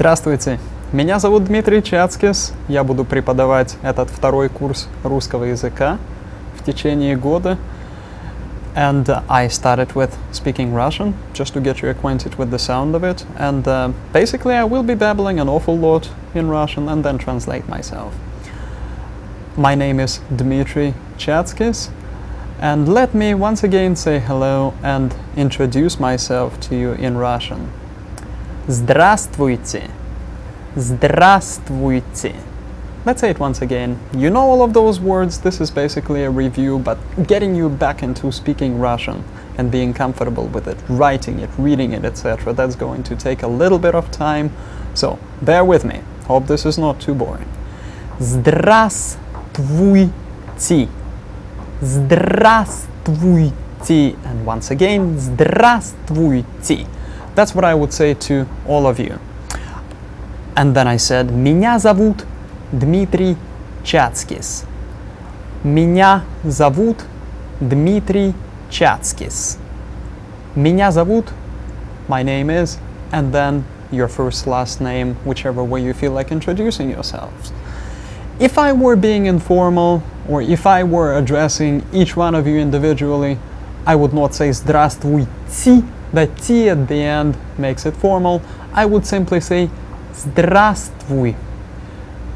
Здравствуйте, меня зовут Дмитрий Чацкис, я буду преподавать этот второй курс русского языка в течение года. And I started with speaking Russian, just to get you acquainted with the sound of it. And basically I will be babbling an awful lot in Russian and then translate myself. My name is Dmitry Chatskis, and let me once again say hello and introduce myself to you in Russian. Здравствуйте. Здравствуйте. Let's say it once again. You know all of those words. This is basically a review, but getting you back into speaking Russian and being comfortable with it, writing it, reading it, etc. That's going to take a little bit of time. So bear with me. Hope this is not too boring. Здравствуйте. Здравствуйте. And once again, здравствуйте. That's what I would say to all of you. And then I said, меня зовут Дмитрий Чацкис. Меня зовут Дмитрий Чацкис. Меня зовут, my name is, and then your first last name, whichever way you feel like introducing yourselves. If I were being informal, or if I were addressing each one of you individually, I would not say здравствуйте. The T at the end makes it formal. I would simply say здравствуй.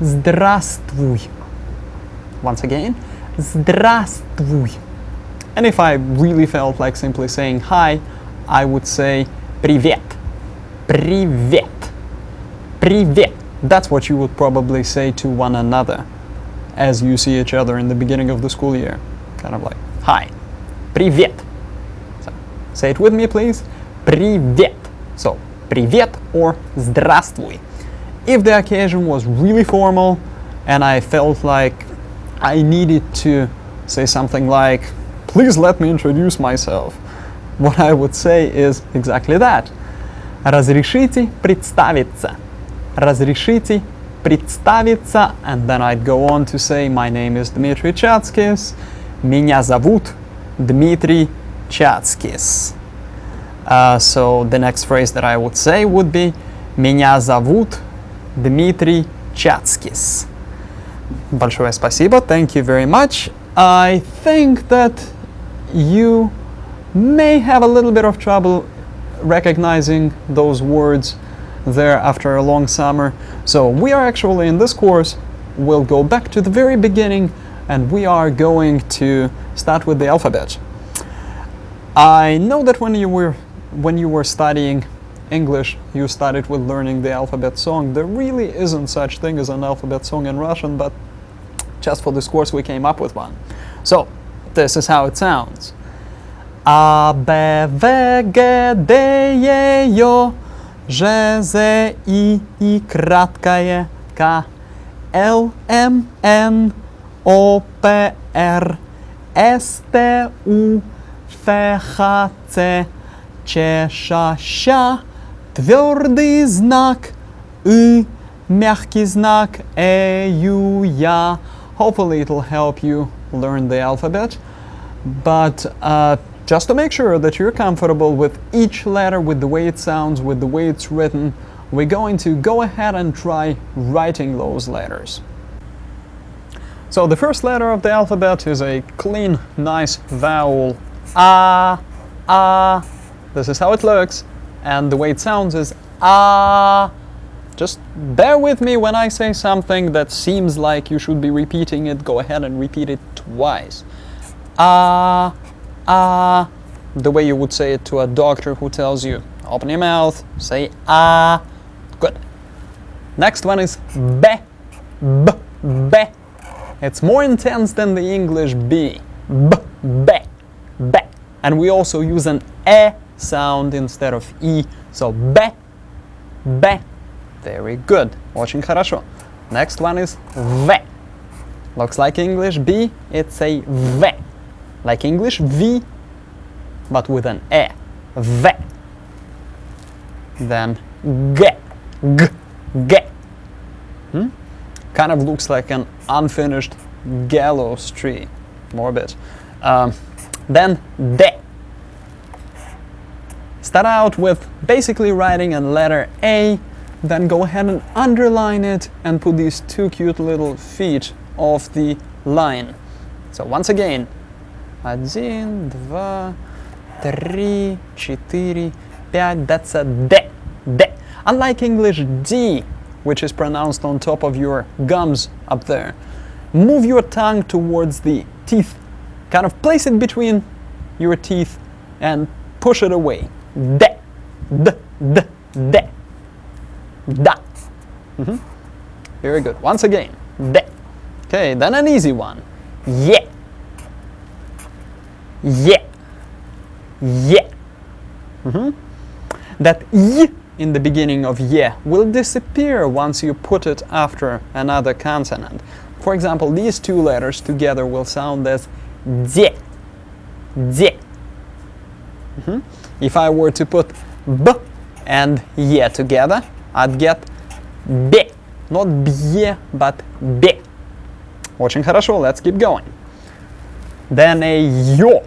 Здравствуй. Once again, здравствуй. And if I really felt like simply saying hi, I would say привет. Привет. Привет. That's what you would probably say to one another as you see each other in the beginning of the school year. Kind of like, hi. Привет. So, say it with me, please. Привет. So, привет or здравствуй. If the occasion was really formal and I felt like I needed to say something like, please let me introduce myself, what I would say is exactly that. Разрешите представиться. Разрешите представиться. And then I'd go on to say, my name is Dmitry Chatskis. Меня зовут Dmitry Chatskis. So the next phrase that I would say would be меня зовут Dmitry Chatskis. Большое спасибо. Thank you very much. I think that you may have a little bit of trouble recognizing those words there after a long summer. So we are actually in this course, we'll go back to the very beginning and we are going to start with the alphabet. I know that when you were studying English, you started with learning the alphabet song. There really isn't such thing as an alphabet song in Russian, but just for this course we came up with one. So, this is how it sounds. A, B, V, G, D, E, J, Ż, Z, I, краткое, K, L, M, N, O, P, R, S, T, U, F, H, C, Ч, Ш, Щ, твердый знак, мягкий знак, Ю, Я. Hopefully it'll help you learn the alphabet. But just to make sure that you're comfortable with each letter, with the way it sounds, with the way it's written, we're going to go ahead and try writing those letters. So the first letter of the alphabet is a clean, nice vowel. A. This is how it looks. And the way it sounds is ah. Just bear with me when I say something that seems like you should be repeating it. Go ahead and repeat it twice. Ah, ah. The way you would say it to a doctor who tells you, open your mouth, say ah. Good. Next one is be. B, be. It's more intense than the English B. B, be, be. And we also use an e sound instead of e. So be, be. Very good. Очень хорошо. Next one is v. Looks like English B, it's a v. Like English V, but with an e. V. Then g. G. G. Kind of looks like an unfinished gallows tree. More a bit. Then D. Start out with basically writing a letter A then go ahead and underline it and put these two cute little feet off the line. So once again, 1, 2, 3, 4, 5, that's a D, D. Unlike English D, which is pronounced on top of your gums up there, move your tongue towards the teeth, kind of place it between your teeth and push it away. D, D, D, D, Da. Very good. Once again, D. Okay, then an easy one. Yeah. Yeah. Yeah. That Y in the beginning of yeah will disappear once you put it after another consonant. For example, these two letters together will sound as D. D. If I were to put B and yeah together, I'd get B. Not b'ye, but B. Очень хорошо, let's keep going. Then a yo.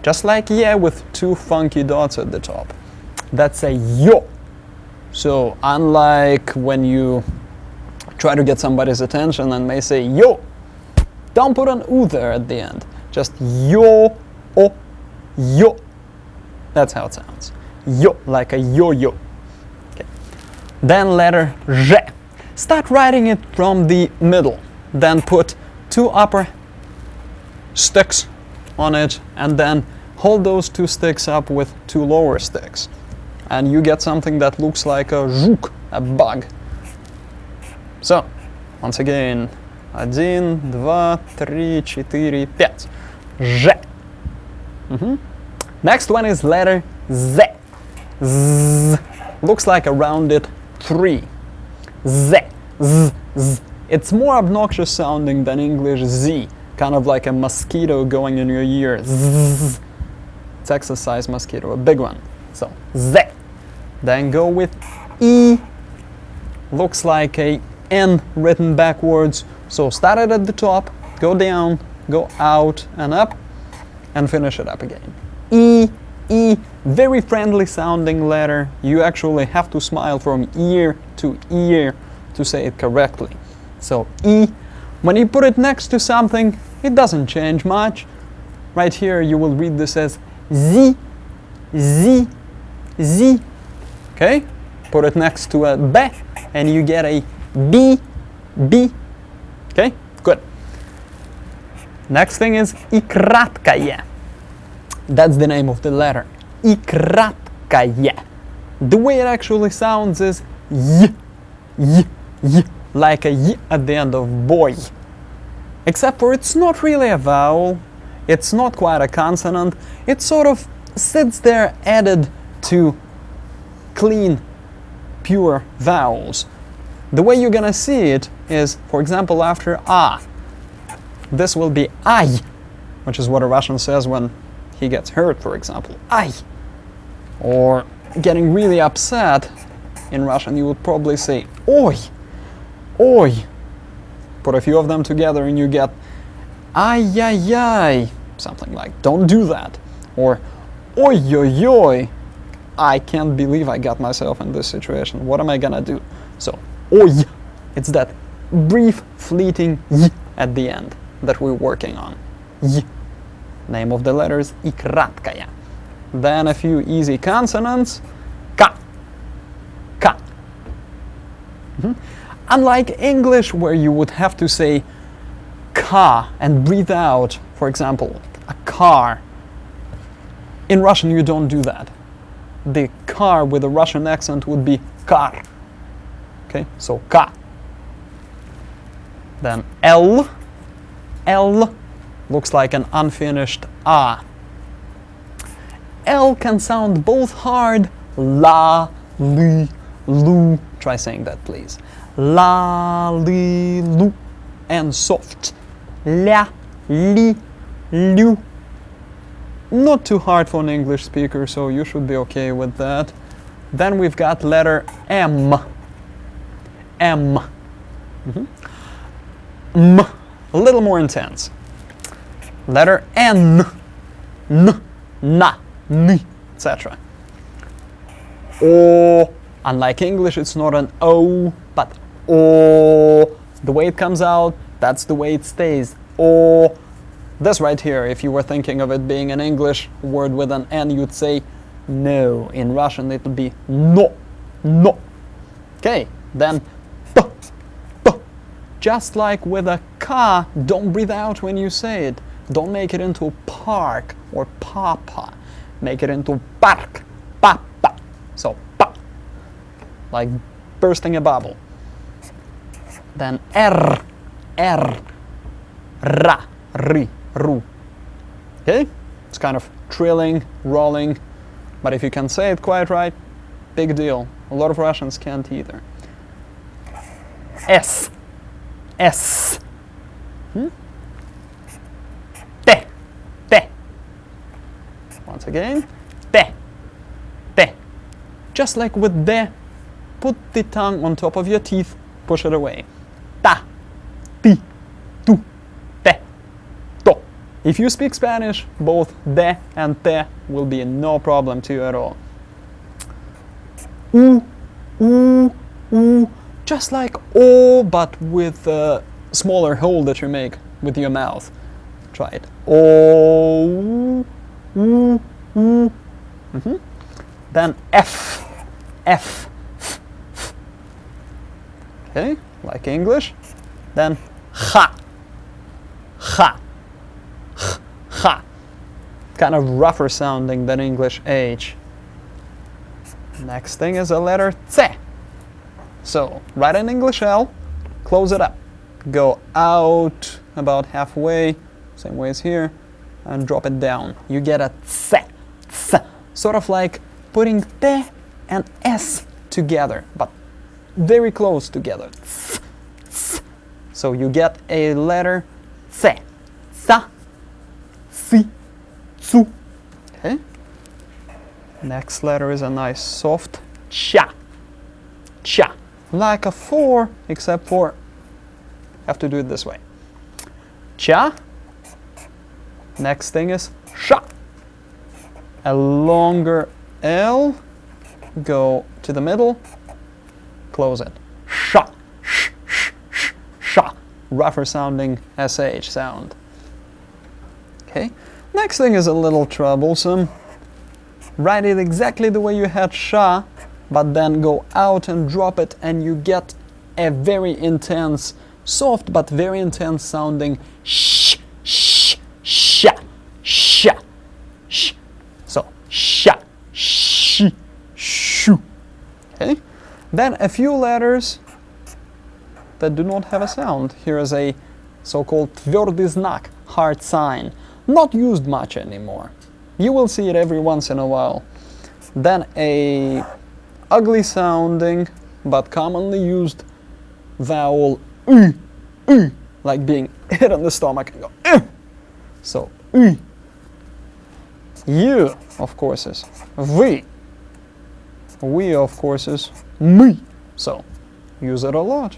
Just like yeah with two funky dots at the top. That's a yo. So unlike when you try to get somebody's attention and may say yo, don't put an u there at the end. Just yo, o, yo. That's how it sounds. Yo, like a yo-yo. Okay. Then letter Z. Start writing it from the middle. Then put two upper sticks on it and then hold those two sticks up with two lower sticks. And you get something that looks like a жук, a bug. So, once again, 1, 2, 3, 4, 5. Z. Next one is letter Z. Z. Looks like a rounded 3. Z. Z. Z. It's more obnoxious sounding than English Z. Kind of like a mosquito going in your ear. Z. It's exercise mosquito, a big one. So, Z. Then go with E. Looks like a N written backwards. So start it at the top, go down, go out and up, and finish it up again. E, E, very friendly sounding letter. You actually have to smile from ear to ear to say it correctly. So E, when you put it next to something, it doesn't change much. Right here you will read this as Z, Z, Z. Okay? Put it next to a B and you get a B, B. Okay? Good. Next thing is I kratkaya. That's the name of the letter. I kratkaya. The way it actually sounds is Y, Y, Y, like a Y at the end of boy. Except for it's not really a vowel, it's not quite a consonant, it sort of sits there added to clean, pure vowels. The way you're gonna see it is, for example, after A. This will be I, which is what a Russian says when he gets hurt, for example. I. Or getting really upset, in Russian you would probably say Oi, Oi. Put a few of them together and you get Ay-ay-ay, something like don't do that. Or Oi-oi-oi, I can't believe I got myself in this situation, what am I gonna do? So, Oi, it's that brief, fleeting Y at the end that we're working on. Y. Name of the letters I kratkaya. Then a few easy consonants. Ka. Ka. Unlike English, where you would have to say ka and breathe out, for example, a car. In Russian, you don't do that. The car with a Russian accent would be kar. Okay, so ka. Then L. L looks like an unfinished A. L can sound both hard, la, li, lu. Try saying that, please. La, li, lu. And soft. La, li, lu. Not too hard for an English speaker, so you should be okay with that. Then we've got letter M. M. M. A little more intense. Letter N. N. Na. Ni. Etc. O. Unlike English, it's not an O, but O. The way it comes out, that's the way it stays. O. This right here, if you were thinking of it being an English word with an N, you'd say no. In Russian, it would be no, no. Okay, then P, P. Just like with a K, don't breathe out when you say it. Don't make it into park or papa. Make it into park, papa. So, pa. Like bursting a bubble. Then R, R, Ra, Ri, Ru. Okay? It's kind of trilling, rolling, but if you can say it quite right, big deal. A lot of Russians can't either. S, S. Te, te. Once again, te, te. Just like with de, put the tongue on top of your teeth, push it away. Ta, ti, tu, te, to. If you speak Spanish, both de and te will be no problem to you at all. U, u, u. Just like o, but with a smaller hole that you make with your mouth. Try it. O, u, u. Then F, F, f, f. Okay, like English. Then ha, ha, h, ha. Kind of rougher sounding than English H. Next thing is a letter C. So, write an English L, close it up. Go out about halfway, same way as here, and drop it down. You get a C, C. Sort of like putting T and S together, but very close together. C, C. So you get a letter C. Sa, Si, Su. Okay. Next letter is a nice soft Cha. Cha. Like a 4, except for have to do it this way. Cha. Next thing is Sha. A longer L. Go to the middle. Close it. Sha. Sh, sh, sh, sha. Rougher sounding SH sound. Okay. Next thing is a little troublesome. Write it exactly the way you had Sha, but then go out and drop it, and you get a very intense, soft but very intense sounding sh, sh, sha, sha, sh. So sha, shi, shu. Okay. Then a few letters that do not have a sound. Here is a so-called tвердый знак, hard sign, not used much anymore. You will see it every once in a while. Then a ugly sounding but commonly used vowel u, like being hit on the stomach and go So u. You, of course, is вы. We, of course, is мы. So use it a lot.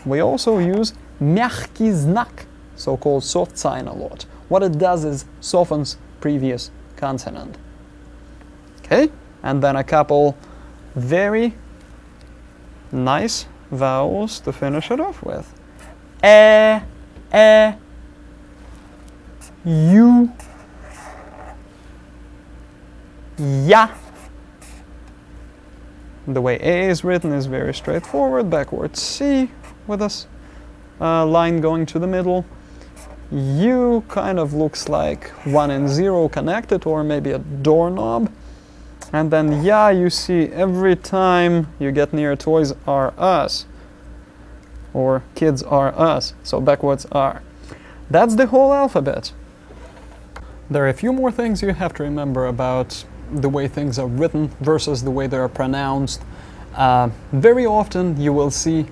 We also use мягкий знак, so-called soft sign, a lot. What it does is softens previous consonant. Okay, and then a couple very nice vowels to finish it off with. You, ya. The way A is written is very straightforward. Backwards C with a line going to the middle. U kind of looks like 1 and 0 connected, or maybe a doorknob. And then ya, you see every time you get near Toys R Us or Kids R Us, so backwards R. That's the whole alphabet. There are a few more things you have to remember about the way things are written versus the way they are pronounced. Very often you will see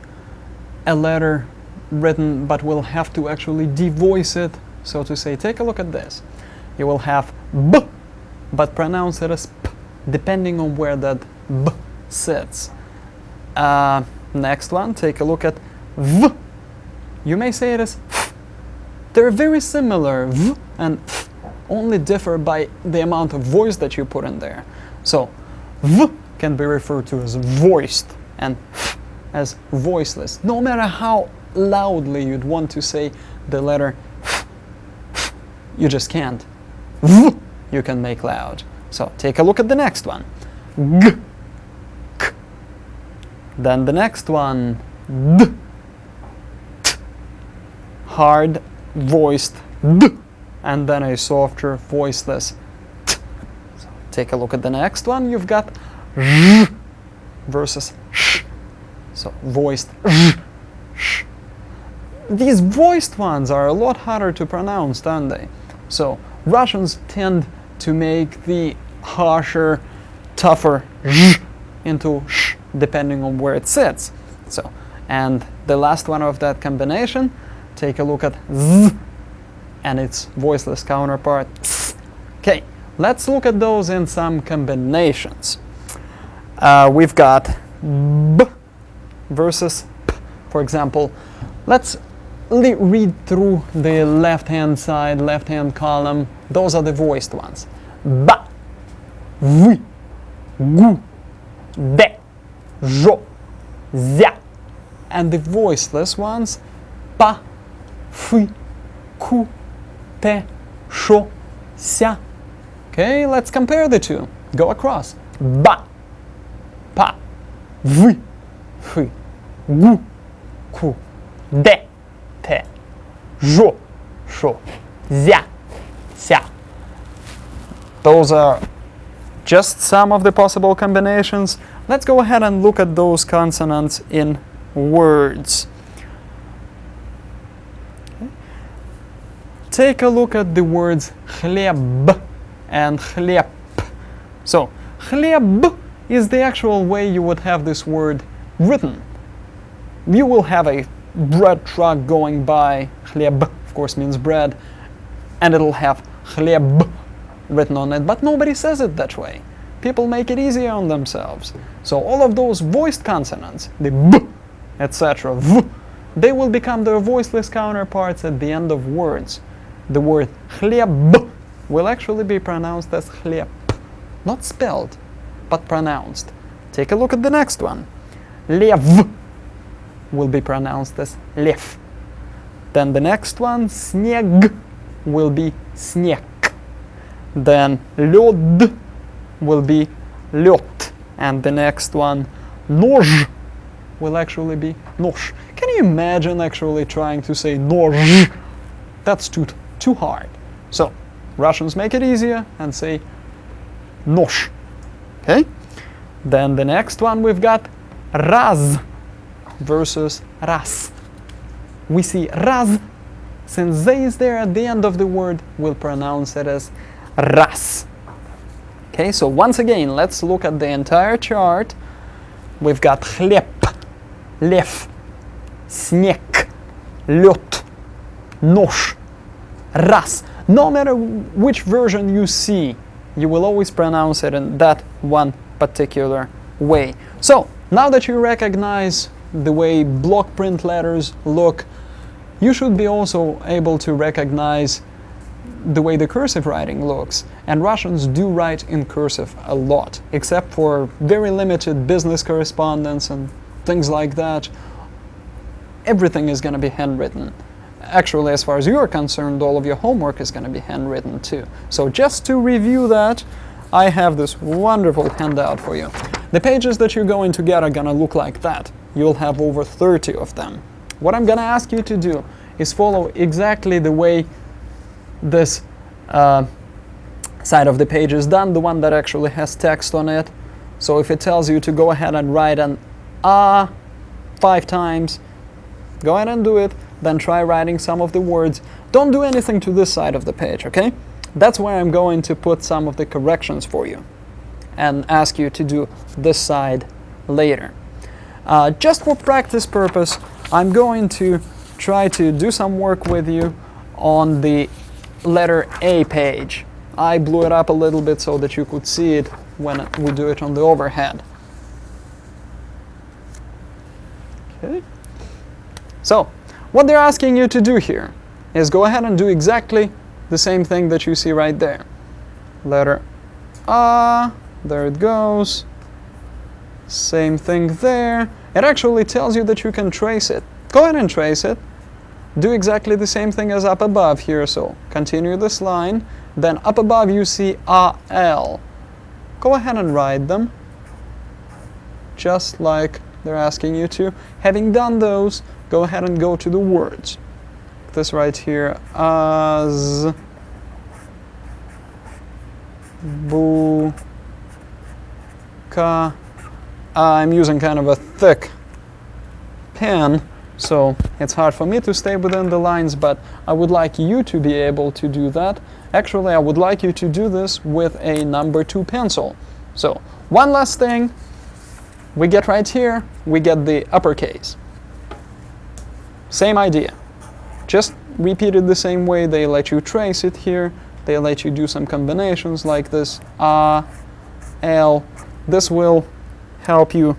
a letter written but will have to actually devoice it, so to say. Take a look at this. You will have B, but pronounce it as P, depending on where that B sits. Next one, take a look at V. You may say it as F. They're very similar, V and F, only differ by the amount of voice that you put in there. So, V, can be referred to as voiced and as voiceless. No matter how loudly you'd want to say the letter, you just can't. You can make loud. So take a look at the next one. G, k. Then the next one, d, t. Hard voiced d, and then a softer voiceless t. So take a look at the next one. You've got j versus sh. So voiced j, sh. These voiced ones are a lot harder to pronounce, aren't they? So Russians tend to make the harsher, tougher j into sh, depending on where it sits. So, and the last one of that combination, take a look at z and its voiceless counterpart s. Okay, let's look at those in some combinations. We've got b versus p. For example, let's read through the left-hand side, left-hand column. Those are the voiced ones. Ba, v, gu, de, jo, zya. And the voiceless ones, pa, fi, ku, te, sho, sya. Okay, let's compare the two. Go across. Ba, pa, v, fi, gu, ku, de, te, jo, sho, zya, sya. Those are just some of the possible combinations. Let's go ahead and look at those consonants in words. Okay. Take a look at the words chleb and chleb. So, chleb is the actual way you would have this word written. You will have a bread truck going by. Chleb, of course, means bread, and it'll have chleb written on it, but nobody says it that way. People make it easier on themselves. So all of those voiced consonants, the b, etc., v, they will become their voiceless counterparts at the end of words. The word chleb will actually be pronounced as chleb. Not spelled, but pronounced. Take a look at the next one. Lev will be pronounced as lev. Then the next one, sneg, will be sneg. Then lod will be lyot. And the next one, noj, will actually be nosh. Can you imagine actually trying to say noj? That's too hard. So Russians make it easier and say nosh. Okay? Then the next one we've got raz versus ras. We see raz, since z is there at the end of the word, we'll pronounce it as ras. Okay, so once again, let's look at the entire chart. We've got chleb, lev, sneg, lyot, nosh, ras. No matter which version you see, you will always pronounce it in that one particular way. So, now that you recognize the way block print letters look, you should be also able to recognize the way the cursive writing looks. And Russians do write in cursive a lot, except for very limited business correspondence and things like that. Everything is going to be handwritten. Actually, as far as you're concerned, all of your homework is going to be handwritten too. So just to review that, I have this wonderful handout for you. The pages that you're going to get are going to look like that. You'll have over 30 of them. What I'm going to ask you to do is follow exactly the way this side of the page is done, the one that actually has text on it. So if it tells you to go ahead and write an 5 times, go ahead and do it, then try writing some of the words. Don't do anything to this side of the page, okay? That's where I'm going to put some of the corrections for you and ask you to do this side later. Just for practice purpose, I'm going to try to do some work with you on the letter A page. I blew it up a little bit so that you could see it when we do it on the overhead. Okay. So, what they're asking you to do here is go ahead and do exactly the same thing that you see right there. Letter A, there it goes. Same thing there. It actually tells you that you can trace it. Go ahead and trace it. Do exactly the same thing as up above here. So continue this line. Then up above you see AL. Go ahead and write them, just like they're asking you to. Having done those, go ahead and go to the words. This right here, as bu ka. I'm using kind of a thick pen, so it's hard for me to stay within the lines, but I would like you to be able to do that. Actually, I would like you to do this with a number 2 pencil. So, one last thing, we get right here, we get the uppercase. Same idea. Just repeat it the same way. They let you trace it here. They let you do some combinations like this, A, L. This will help you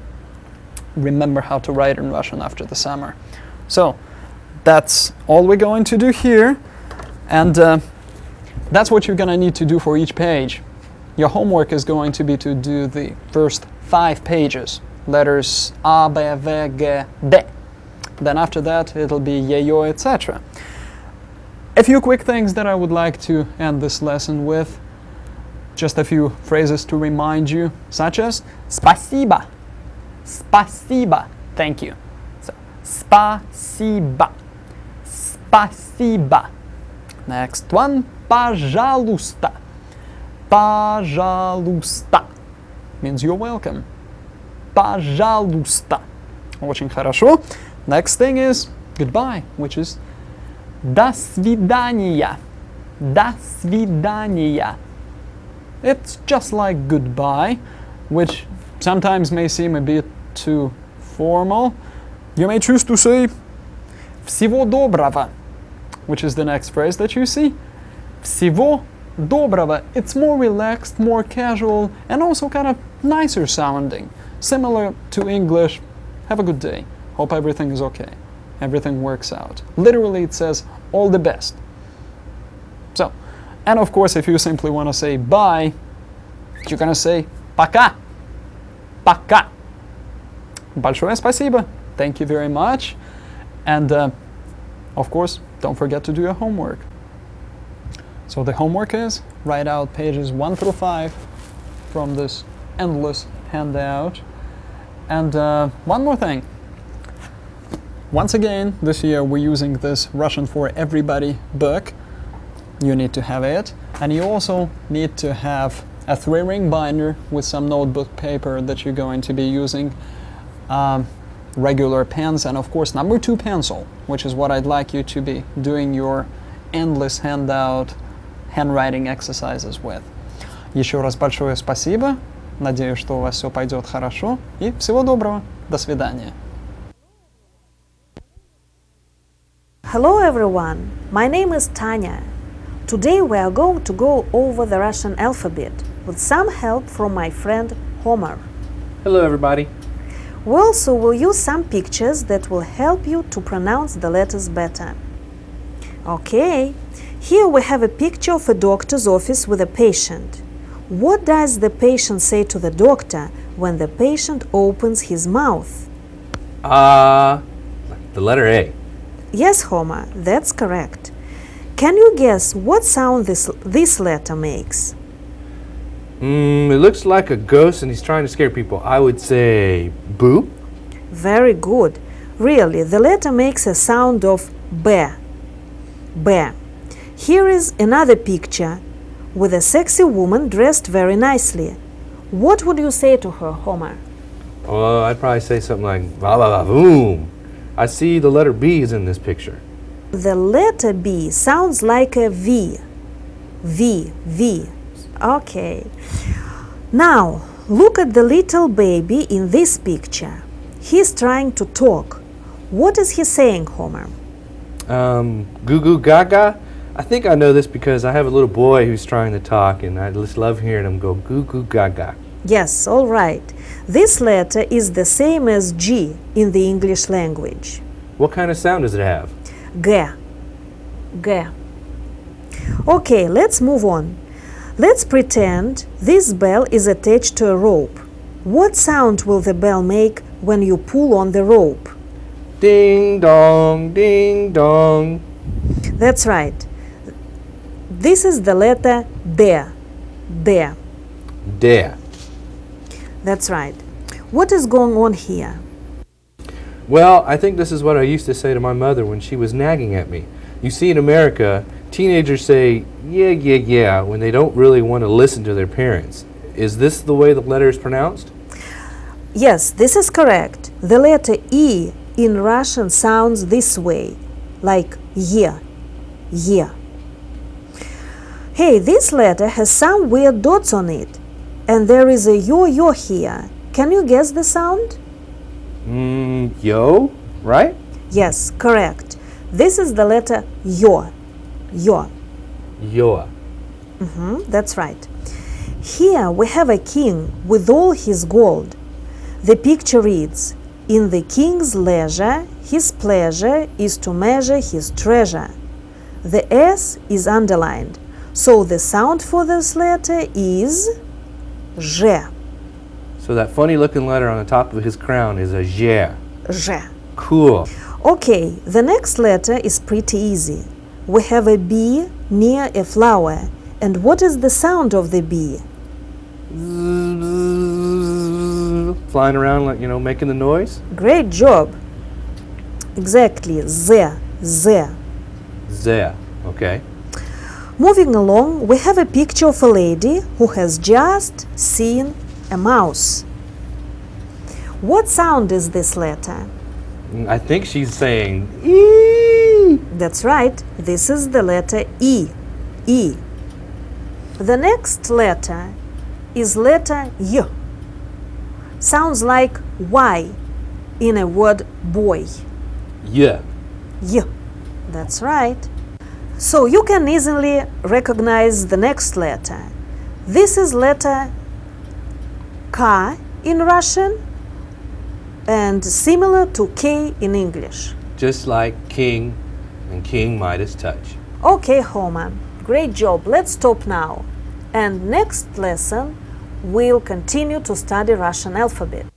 remember how to write in Russian after the summer. So that's all we're going to do here, and that's what you're going to need to do for each page. Your homework is going to be to do the first 5 pages, letters A, B, V, G, D. Then after that it'll be Ye-yo, etc. A few quick things that I would like to end this lesson with. Just a few phrases to remind you, such as спасибо, спасибо, thank you. So, спасибо, спасибо. Next one, пожалуйста, пожалуйста. Means you're welcome. Пожалуйста. Очень хорошо. Next thing is goodbye, which is до свидания, до свидания. It's just like goodbye, which sometimes may seem a bit too formal. You may choose to say всего доброго, which is the next phrase that you see. Всего доброго. It's more relaxed, more casual, and also kind of nicer sounding. Similar to English, have a good day. Hope everything is okay. Everything works out. Literally, it says all the best. So, and of course, if you simply want to say bye, you're going to say пока, пока. Большое спасибо. Thank you very much. And, of course, don't forget to do your homework. So the homework is write out pages 1 through 5 from this endless handout. And one more thing. Once again, this year we're using this Russian for Everybody book. You need to have it. And you also need to have a 3-ring binder with some notebook paper that you're going to be using, regular pens, and of course number 2 pencil, which is what I'd like you to be doing your endless handout handwriting exercises with. Еще раз большое спасибо. Надеюсь, что у вас все пойдет хорошо. И всего доброго. До свидания. Hello everyone, my name is Tanya. Today we are going to go over the Russian alphabet with some help from my friend Homer. Hello everybody. We also will use some pictures that will help you to pronounce the letters better. Okay, here we have a picture of a doctor's office with a patient. What does the patient say to the doctor when the patient opens his mouth? The letter A. Yes, Homer, that's correct. Can you guess what sound this letter makes? It looks like a ghost and he's trying to scare people. I would say boo. Very good. Really, the letter makes a sound of B. B. Here is another picture with a sexy woman dressed very nicely. What would you say to her, Homer? Oh, I'd probably say something like va va va boom. I see the letter B is in this picture. The letter B sounds like a V. V, V. Okay. Now, look at the little baby in this picture. He's trying to talk. What is he saying, Homer? Goo goo gaga. I think I know this because I have a little boy who's trying to talk and I just love hearing him go goo goo gaga. Yes, all right. This letter is the same as G in the English language. What kind of sound does it have? G. G. Okay, let's move on. Let's pretend this bell is attached to a rope. What sound will the bell make when you pull on the rope? Ding dong, ding dong. That's right. This is the letter D. D. There. That's right. What is going on here? Well, I think this is what I used to say to my mother when she was nagging at me. You see, in America, teenagers say, yeah, yeah, yeah, when they don't really want to listen to their parents. Is this the way the letter is pronounced? Yes, this is correct. The letter E in Russian sounds this way, like ye, ye. Hey, this letter has some weird dots on it, and there is a yo here. Can you guess the sound? Yo, right? Yes, correct. This is the letter yo, yo. Yo. That's right. Here we have a king with all his gold. The picture reads, "In the king's leisure, his pleasure is to measure his treasure." The S is underlined, so the sound for this letter is J. So that funny looking letter on the top of his crown is a J. J. Cool. Okay, the next letter is pretty easy. We have a B near a flower. And what is the sound of the B? Flying around, like, making the noise. Great job. Exactly, Z, Z. Z. Okay. Moving along, we have a picture of a lady who has just seen a mouse. What sound is this letter? I think she's saying E. That's right, this is the letter E. E. The next letter is letter Y. Sounds like Y in a word boy. Yeah. Y. That's right. So you can easily recognize the next letter. This is letter K in Russian and similar to K in English. Just like King and King Midas touch. Okay, Homan, great job. Let's stop now. And next lesson, we'll continue to study Russian alphabet.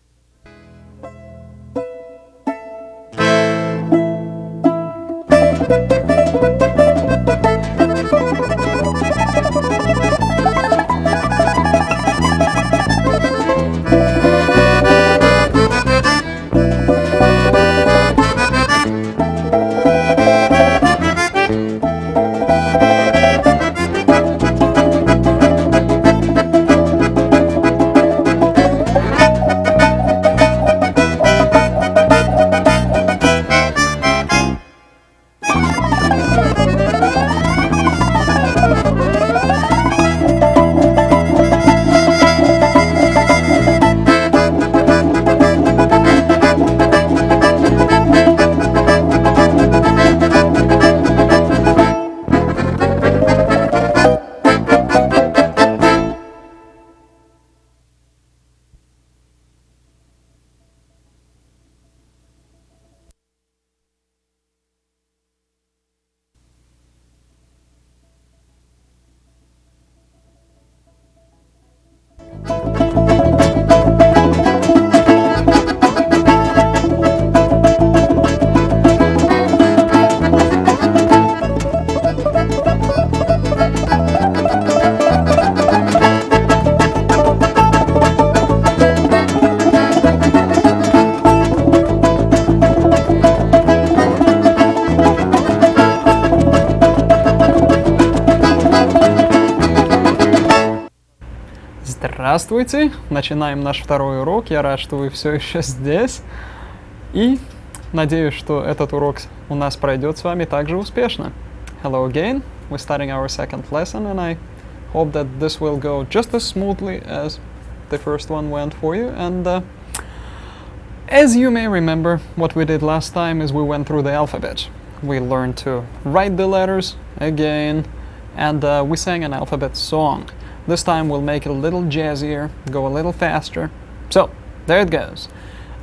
Здравствуйте! Начинаем наш второй урок. Я рад, что вы все еще здесь. И надеюсь, что этот урок у нас пройдет с вами также успешно. Hello again. We're starting our second lesson, and I hope that this will go just as smoothly as the first one went for you. And as you may remember, what we did last time is we went through the alphabet. We learned to write the letters again, and we sang an alphabet song. This time we'll make it a little jazzier, go a little faster. So, there it goes.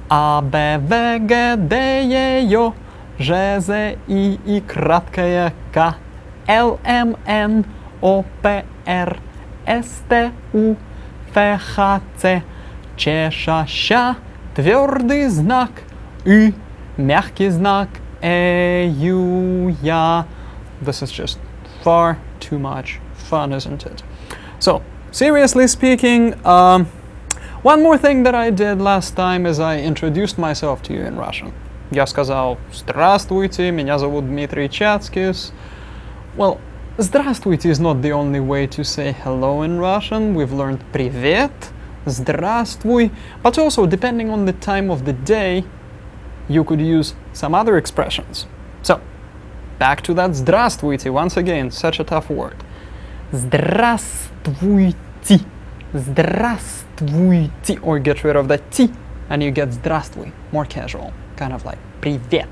A, B, V, G, D, E, J, Ж, З, И, краткая К, Л, М, Н, О, П, Р, С, Т, У, Ф, Х, Ц, Ч-ша-ща, твердый знак, и, мягкий знак, ю-я. This is just far too much fun, isn't it? So, seriously speaking, one more thing that I did last time is I introduced myself to you in Russian. Я сказал «Здравствуйте, меня зовут Дмитрий Чацкис». Well, «Здравствуйте» is not the only way to say hello in Russian. We've learned «Привет», «Здравствуй», but also, depending on the time of the day, you could use some other expressions. So, back to that «Здравствуйте» once again, such a tough word. Здравствуйте, здравствуйте, or get rid of that T and you get здравствуй, more casual, kind of like привет.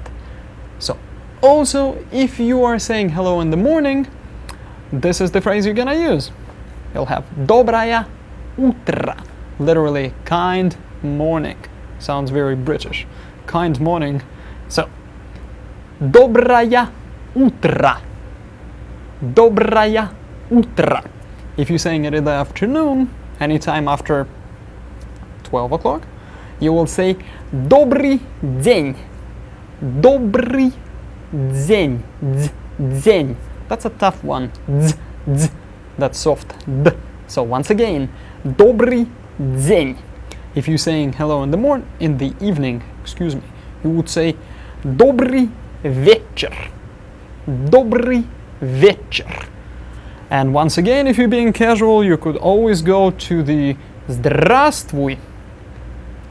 So, also, if you are saying hello in the morning, this is the phrase you're gonna use. You'll have доброе утро, literally kind morning. Sounds very British. Kind morning. So, доброе утро. Доброе утро. If you're saying it in the afternoon, anytime after 12 o'clock, you will say добрый день. Добрый день. День. That's a tough one. That's soft. D. So once again, добрый день. If you're saying hello in the evening, excuse me, you would say добрый вечер. Добрый вечер. And once again, if you're being casual, you could always go to the здравствуй,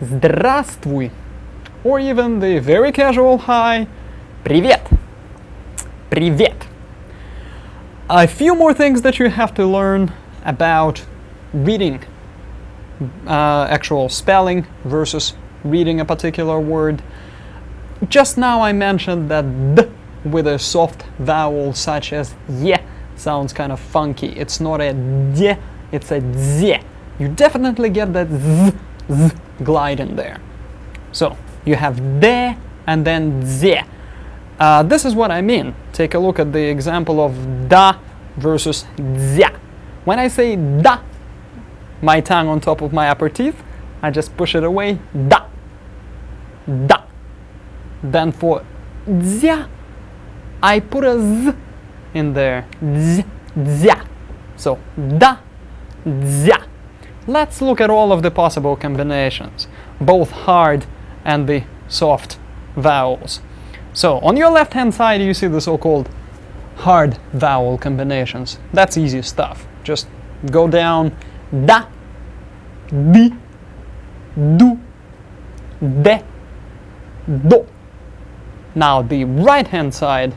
здравствуй, or even the very casual hi, привет, привет. A few more things that you have to learn about reading, actual spelling versus reading a particular word. Just now I mentioned that D with a soft vowel such as ye sounds kind of funky. It's not a D, it's a Z. You definitely get that Z glide in there. So you have D and then Z. This is what I mean. Take a look at the example of da versus Z. When I say da, my tongue on top of my upper teeth, I just push it away, da, da. Then for Z, I put a Z in there, Z, Z. So da, Z. Let's look at all of the possible combinations, both hard and the soft vowels. So on your left hand side you see the so-called hard vowel combinations. That's easy stuff. Just go down da, di, du, de, do. Now the right hand side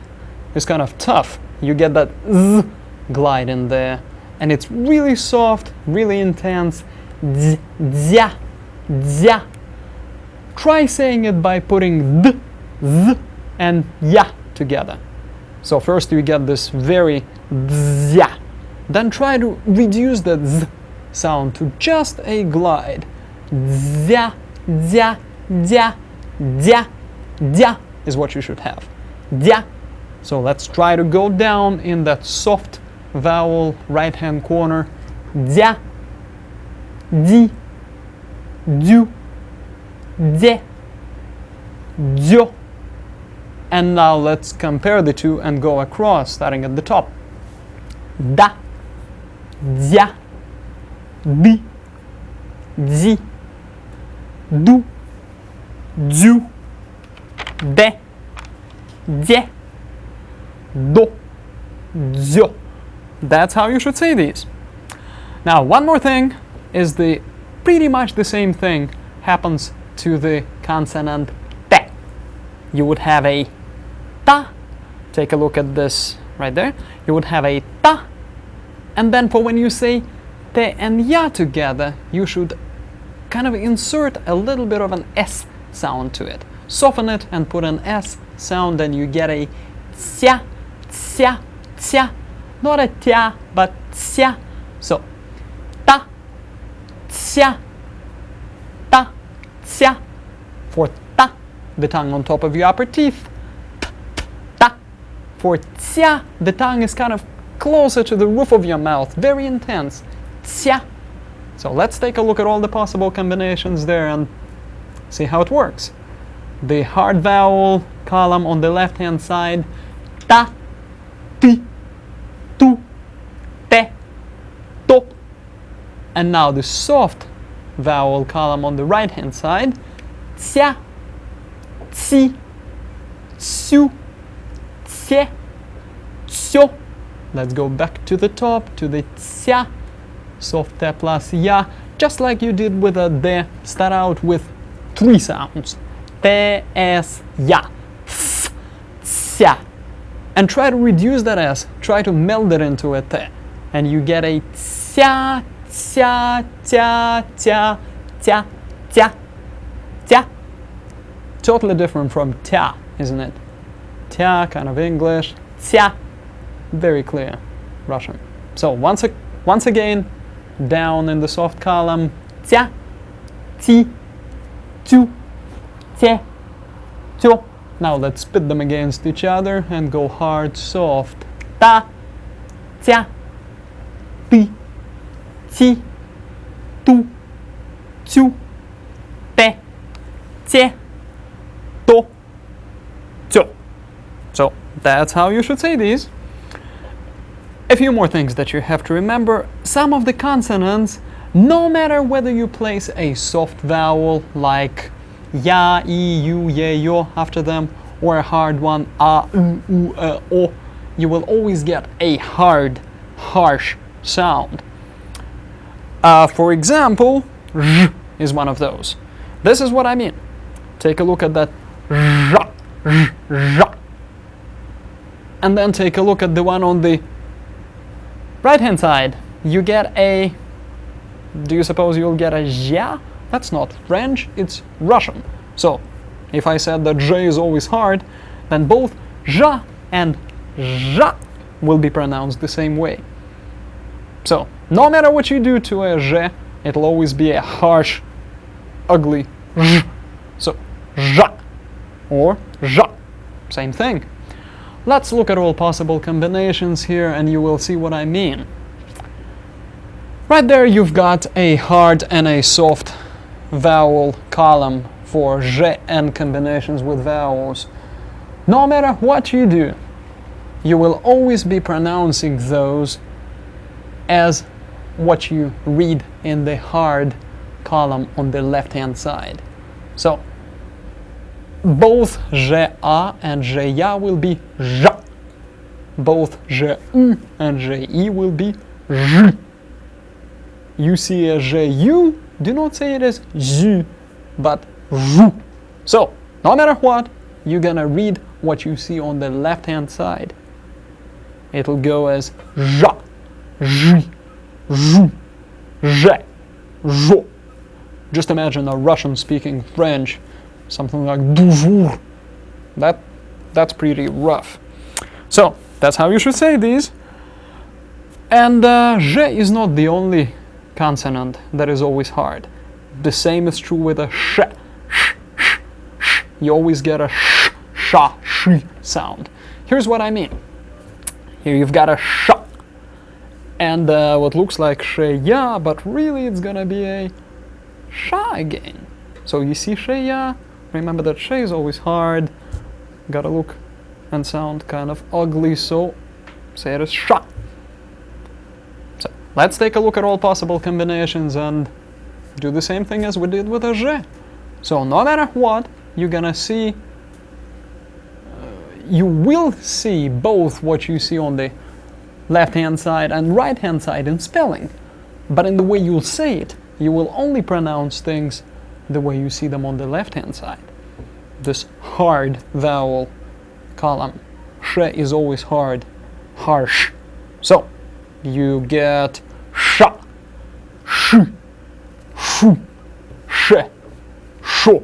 is kind of tough. You get that z glide in there, and it's really soft, really intense. Z, zya, zya. Try saying it by putting d, z, and ya together. So first you get this very zya. Then try to reduce that z sound to just a glide. Zya, zya, zya, zya, zya is what you should have. Zya. So let's try to go down in that soft vowel right hand corner. Zya, di, du, de, dzo. And now let's compare the two and go across, starting at the top. Da, дзя, di, dzi, du, дзю, de, dze, do, дзё. That's how you should say these. Now, one more thing is pretty much the same thing happens to the consonant te. You would have a ta. Take a look at this right there. You would have a ta, and then for when you say te and ya together, you should kind of insert a little bit of an s sound to it. Soften it and put an s sound, and you get a tsya, tsya, tsya. Not a tya, but tsya. So, ta, tsya, ta, tsya. For ta, the tongue on top of your upper teeth. Ta. For tsya, the tongue is kind of closer to the roof of your mouth, very intense. Tsya. So let's take a look at all the possible combinations there and see how it works. The hard vowel column on the left hand side, ta, ti, tu, te, to. And now the soft vowel column on the right hand side, tsya, tsi, tsu, tse, tsyo. Let's go back to the top, to the tsya, soft te plus ya, just like you did with a de. Start out with 3 sounds. Te, es, ya, f, tsya. And try to reduce that s, try to meld it into a te. And you get a tsya, tsya, tya, tya, tya, tya, tya. Totally different from tya, isn't it? Tya, kind of English. Tsya, very clear Russian. So once again, down in the soft column, tsya, ti, tu, te, tyo. Now let's spit them against each other and go hard, soft. Ta, tsya, ti, ti, tu, tsu, te, tse, to, tso. So that's how you should say these. A few more things that you have to remember. Some of the consonants, no matter whether you place a soft vowel like ya, I, U, ye, yo after them, or a hard one, a, u, o, you will always get a hard, harsh sound. For example, zh is one of those. This is what I mean. Take a look at that zh, zh, zh. And then take a look at the one on the right hand side. You get a, do you suppose you'll get a zha? That's not French, it's Russian. So if I said that zh is always hard, then both zha and zha will be pronounced the same way. So no matter what you do to a zh, it'll always be a harsh, ugly zh. So zha or zha, same thing. Let's look at all possible combinations here and you will see what I mean. Right there you've got a hard and a soft vowel column for zh and combinations with vowels. No matter what you do, you will always be pronouncing those as what you read in the hard column on the left hand side. So both zh a and zh ya will be zha. Both zh u and zh I will be zh. You see a zh u, do not say it as z, but zhu. So no matter what, you're gonna read what you see on the left hand side. It'll go as zha, zhi, zhu, zhe, zho. Just imagine a Russian speaking French, something like toujours. That's pretty rough. So that's how you should say these. And zh is not the only consonant that is always hard. The same is true with a sh, sh, sh, sh. You always get a sh, sha, sh sound. Here's what I mean. Here you've got a sh, and what looks like sh ya, but really it's gonna be a sha again. So you see sh ya, remember that sh is always hard, gotta look and sound kind of ugly, so say it as sha. So let's take a look at all possible combinations and do the same thing as we did with a zh. So no matter what, you're gonna see, you will see both what you see on the left hand side and right hand side in spelling, but in the way you'll say it, you will only pronounce things the way you see them on the left hand side. This hard vowel column, sh is always hard, harsh. So you get sha, sh, shu, she, sho.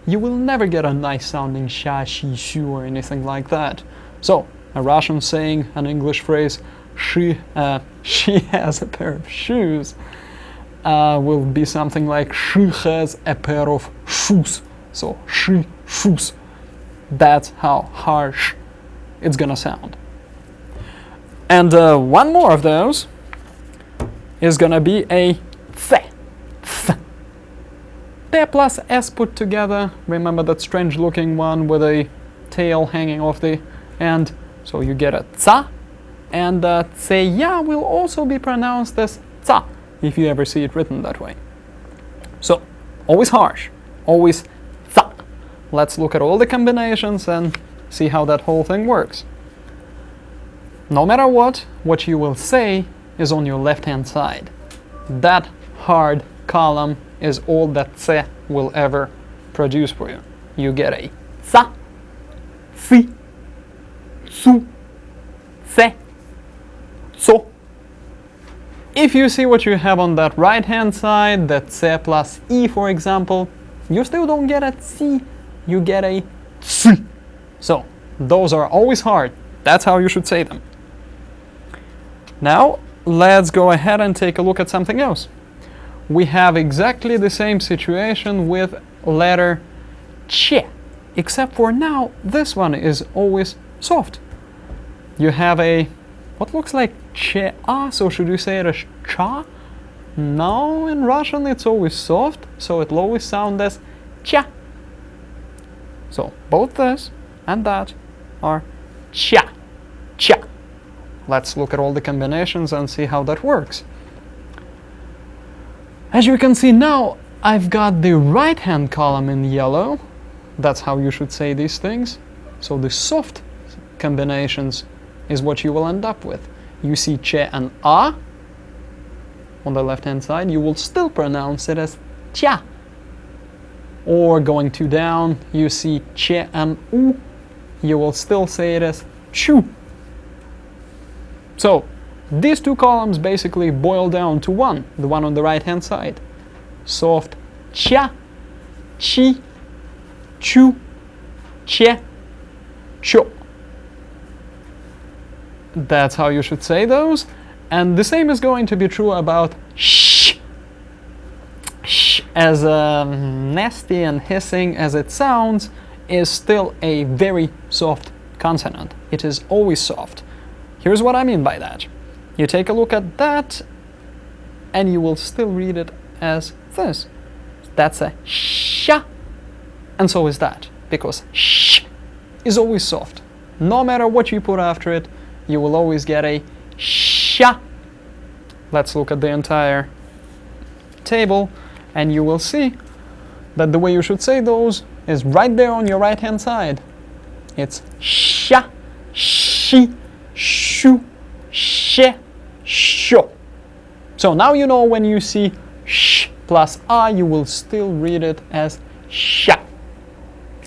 You will never get a nice sounding sha, shi, shu or anything like that. So a Russian saying, an English phrase, she has a pair of shoes, will be something like she has a pair of shoes. So she, shoes. That's how harsh it's gonna sound. And one more of those is gonna be a tse. T plus S put together. Remember that strange looking one with a tail hanging off the end? So you get a tsa, and tseya will also be pronounced as tsa if you ever see it written that way. So, always harsh, always tsa. Let's look at all the combinations and see how that whole thing works. No matter what you will say is on your left-hand side. That hard column is all that tse will ever produce for you. You get a tsa, si, tsu, tse, tso. If you see what you have on that right-hand side, that tse plus e, for example, you still don't get a tsi, you get a tsi. So, those are always hard. That's how you should say them. Now, let's go ahead and take a look at something else. We have exactly the same situation with letter che, except for now, this one is always soft. You have a, what looks like che-a, so should you say it as cha? No, in Russian it's always soft, so it'll always sound as cha. So, both this and that are cha, cha. Let's look at all the combinations and see how that works. As you can see now, I've got the right-hand column in yellow. That's how you should say these things. So the soft combinations is what you will end up with. You see che and a on the left-hand side, you will still pronounce it as cha. Or going two down, you see che and u, you will still say it as chu. So, these two columns basically boil down to one, the one on the right-hand side. Soft cha, chi, chu, che, cho. That's how you should say those. And the same is going to be true about sh. Sh, as nasty and hissing as it sounds, is still a very soft consonant. It is always soft. Here's what I mean by that. You take a look at that, and you will still read it as this. That's a sha, and so is that, because sh is always soft. No matter what you put after it, you will always get a sha. Let's look at the entire table, and you will see that the way you should say those is right there on your right-hand side. It's sha, shi, shu, she, sho. So now you know when you see sh plus a, you will still read it as sha.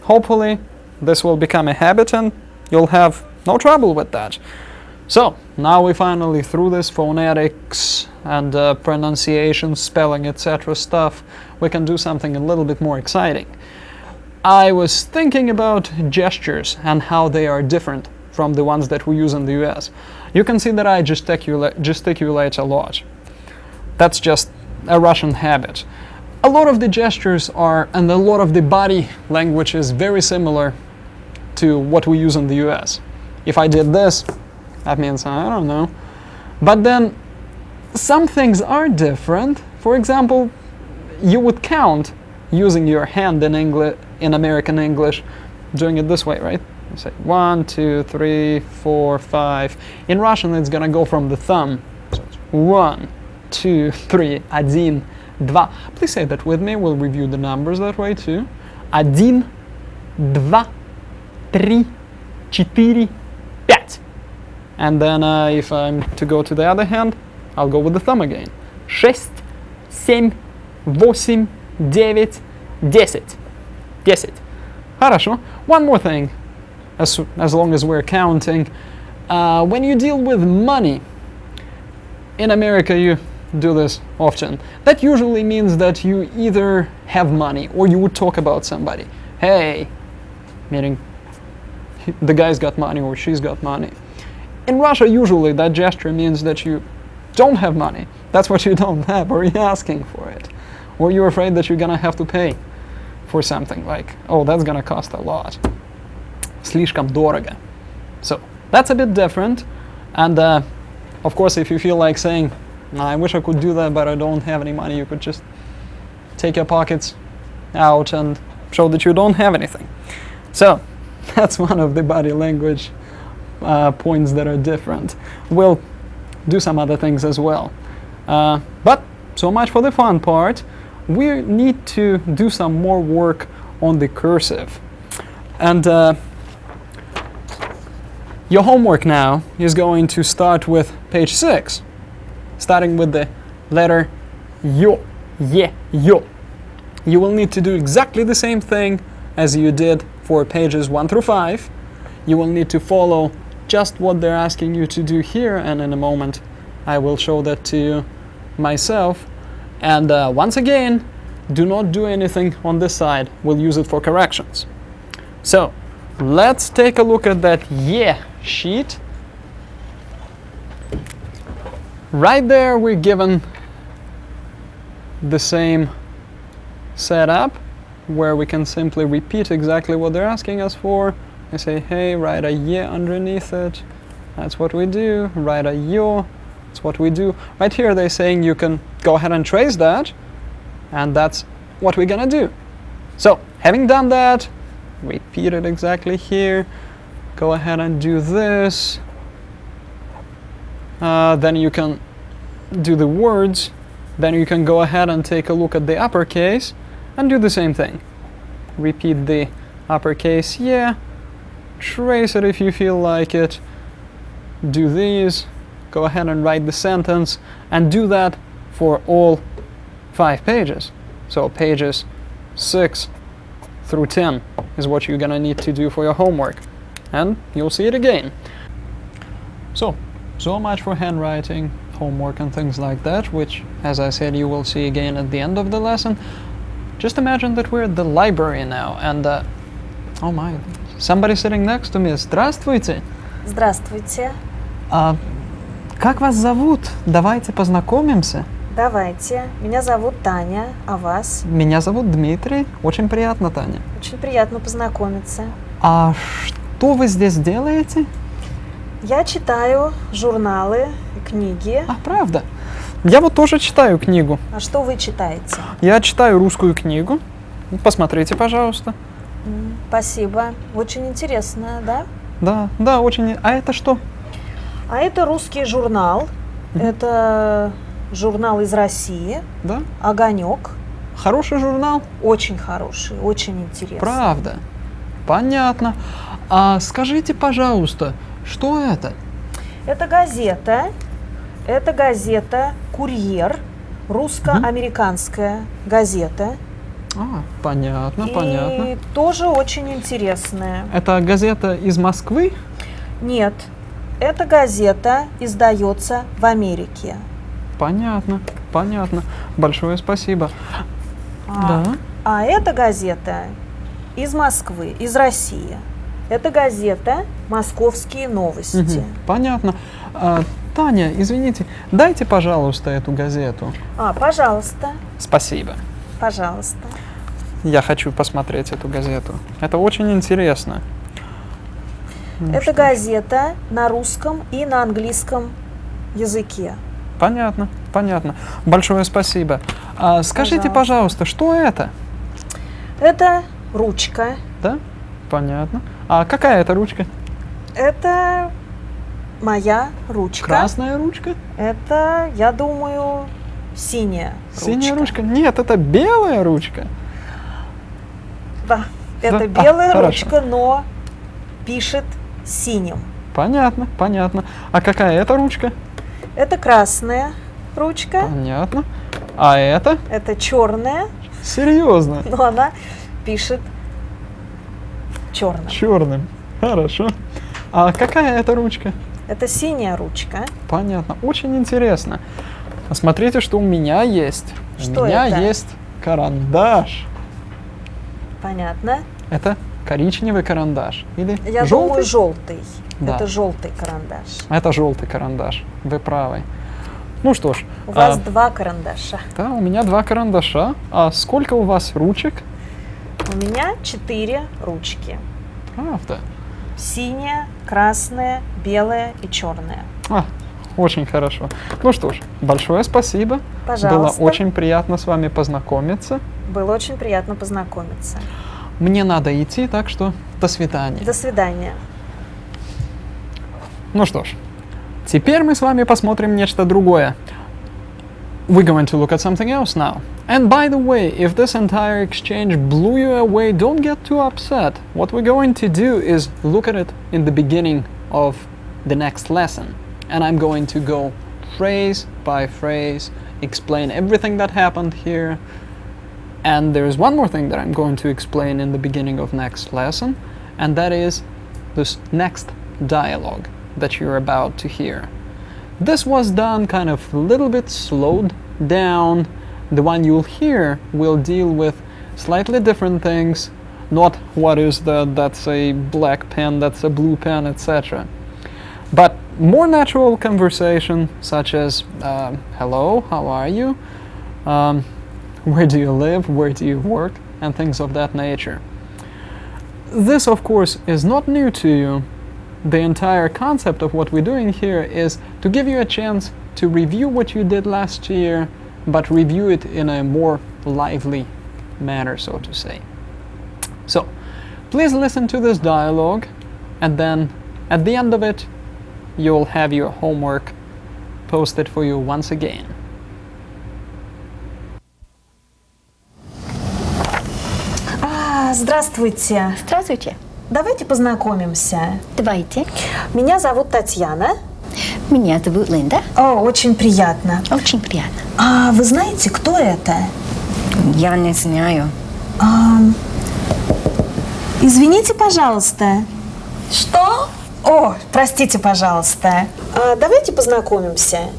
Hopefully this will become a habit and you'll have no trouble with that. So now we finally through this phonetics and pronunciation, spelling, etc. stuff, we can do something a little bit more exciting. I was thinking about gestures and how they are different from the ones that we use in the US. You can see that I gesticulate a lot. That's just a Russian habit. A lot of the gestures are, and a lot of the body language is very similar to what we use in the US. If I did this, that means I don't know. But then some things are different. For example, you would count using your hand in American English, doing it this way, right? You say 1, 2, 3, 4, 5. In Russian, it's gonna go from the thumb. So it's 1, 2, 3, 1, 2. Please say that with me. We'll review the numbers that way too. 1, 2, 3, 4, 5. And then if I'm to go to the other hand, I'll go with the thumb again. 6, 7, 8, 9, 10. 10. Хорошо. One more thing, as long as we're counting. When you deal with money, in America you do this often. That usually means that you either have money or you would talk about somebody. Hey, meaning the guy's got money or she's got money. In Russia, usually that gesture means that you don't have money. That's what you don't have, or you're asking for it. Or you're afraid that you're gonna have to pay for something, like, oh, that's gonna cost a lot. Слишком дорого. So, that's a bit different. And of course, if you feel like saying, I wish I could do that, but I don't have any money, you could just take your pockets, out and show that you don't have anything. So that's one of the body language points that are different. We'll do some other things as well. But so much for the fun part. We need to do some more work on the cursive. And your homework now is going to start with page 6, starting with the letter yo, ye, yo. You will need to do exactly the same thing as you did for pages 1 through 5. You will need to follow just what they're asking you to do here, and in a moment I will show that to you myself. And once again, do not do anything on this side. We'll use it for corrections. So let's take a look at that yeah sheet. Right there we're given the same setup where we can simply repeat exactly what they're asking us for. I say, hey, write a yeah underneath it. That's what we do. Write a yo. That's what we do. Right here they're saying you can go ahead and trace that, and that's what we're gonna do. So having done that, repeat it exactly here. Go ahead and do this. Then you can do the words. Then you can go ahead and take a look at the uppercase and do the same thing. Repeat the uppercase, yeah. Trace it if you feel like it. Do these. Go ahead and write the sentence and do that for all 5 pages. So pages 6 through 10 is what you're gonna need to do for your homework. And you'll see it again. So much for handwriting, homework and things like that, which, as I said, you will see again at the end of the lesson. Just imagine that we're at the library now, and oh my, somebody sitting next to me. Здравствуйте. Здравствуйте. Как вас зовут? Давайте познакомимся. Давайте. Меня зовут Таня, а вас? Меня зовут Дмитрий. Очень приятно, Таня. Очень приятно познакомиться. А что вы здесь делаете? Я читаю журналы и книги. А, правда? Я вот тоже читаю книгу. А что вы читаете? Я читаю русскую книгу. Посмотрите, пожалуйста. Спасибо. Очень интересно, да? Да, очень. А это что? А это русский журнал. Это журнал из России. Да? «Огонек». Хороший журнал? Очень хороший, очень интересный. Правда? Понятно. А скажите, пожалуйста, что это? Это газета. Это газета «Курьер», русско-американская газета. Понятно, и понятно. тоже очень интересная. Это газета из Москвы? Нет, эта газета издается в Америке. Понятно, понятно. Большое спасибо. Да. А эта газета из Москвы, из России. Это газета «Московские новости». Понятно. Таня, извините, дайте, пожалуйста, эту газету. Пожалуйста. Спасибо. Пожалуйста. Я хочу посмотреть эту газету. Это очень интересно. Это газета на русском и на английском языке. Понятно, понятно. Большое спасибо. Скажите, пожалуйста, что это? Это ручка. Да? Понятно. А какая это ручка? Это моя ручка. Красная ручка? Это, я думаю, синяя ручка. Синяя ручка? Нет, это белая ручка. Да, это белая хорошо. ручка, но пишет синим. Понятно, понятно. А какая это ручка? Это красная ручка. Понятно. А это? Это черная. Серьезно? Но она пишет черным. Черным. Хорошо. А какая это ручка? Это синяя ручка. Понятно. Очень интересно. Смотрите, что у меня есть. Что у меня это? есть карандаш. Понятно. Это коричневый карандаш. Или Я желтый? думаю, желтый. Да. Это желтый карандаш. Это желтый карандаш. Вы правы. Ну что ж. У вас 2 карандаша. Да, у меня 2 карандаша. А сколько у вас ручек? У меня 4 ручки. Правда? Синяя, красная, белая и черная. Очень хорошо. Ну что ж, большое спасибо. Пожалуйста. Было очень приятно с вами познакомиться. Было очень приятно познакомиться. Мне надо идти, так что до свидания. До свидания. Ну что ж, теперь мы с вами посмотрим нечто другое. We're going to look at something else now. And by the way, if this entire exchange blew you away, don't get too upset. What we're going to do is look at it in the beginning of the next lesson. And I'm going to go phrase by phrase, explain everything that happened here. And there is one more thing that I'm going to explain in the beginning of next lesson, and that is this next dialogue that you're about to hear. This was done kind of a little bit slowed down. The one you'll hear will deal with slightly different things, not what is that's a black pen, that's a blue pen, etc. But more natural conversation, such as hello, how are you? Where do you live? Where do you work? And things of that nature. This, of course, is not new to you. The entire concept of what we're doing here is to give you a chance to review what you did last year, but review it in a more lively manner, so to say. So, please listen to this dialogue, and then at the end of it, you'll have your homework posted for you once again. Здравствуйте. Здравствуйте. Давайте познакомимся. Давайте. Меня зовут Татьяна. Меня зовут Линда. О, очень приятно. Очень приятно. А вы знаете, кто это? Я не знаю. Извините, пожалуйста. Что? О, простите, пожалуйста. Давайте познакомимся.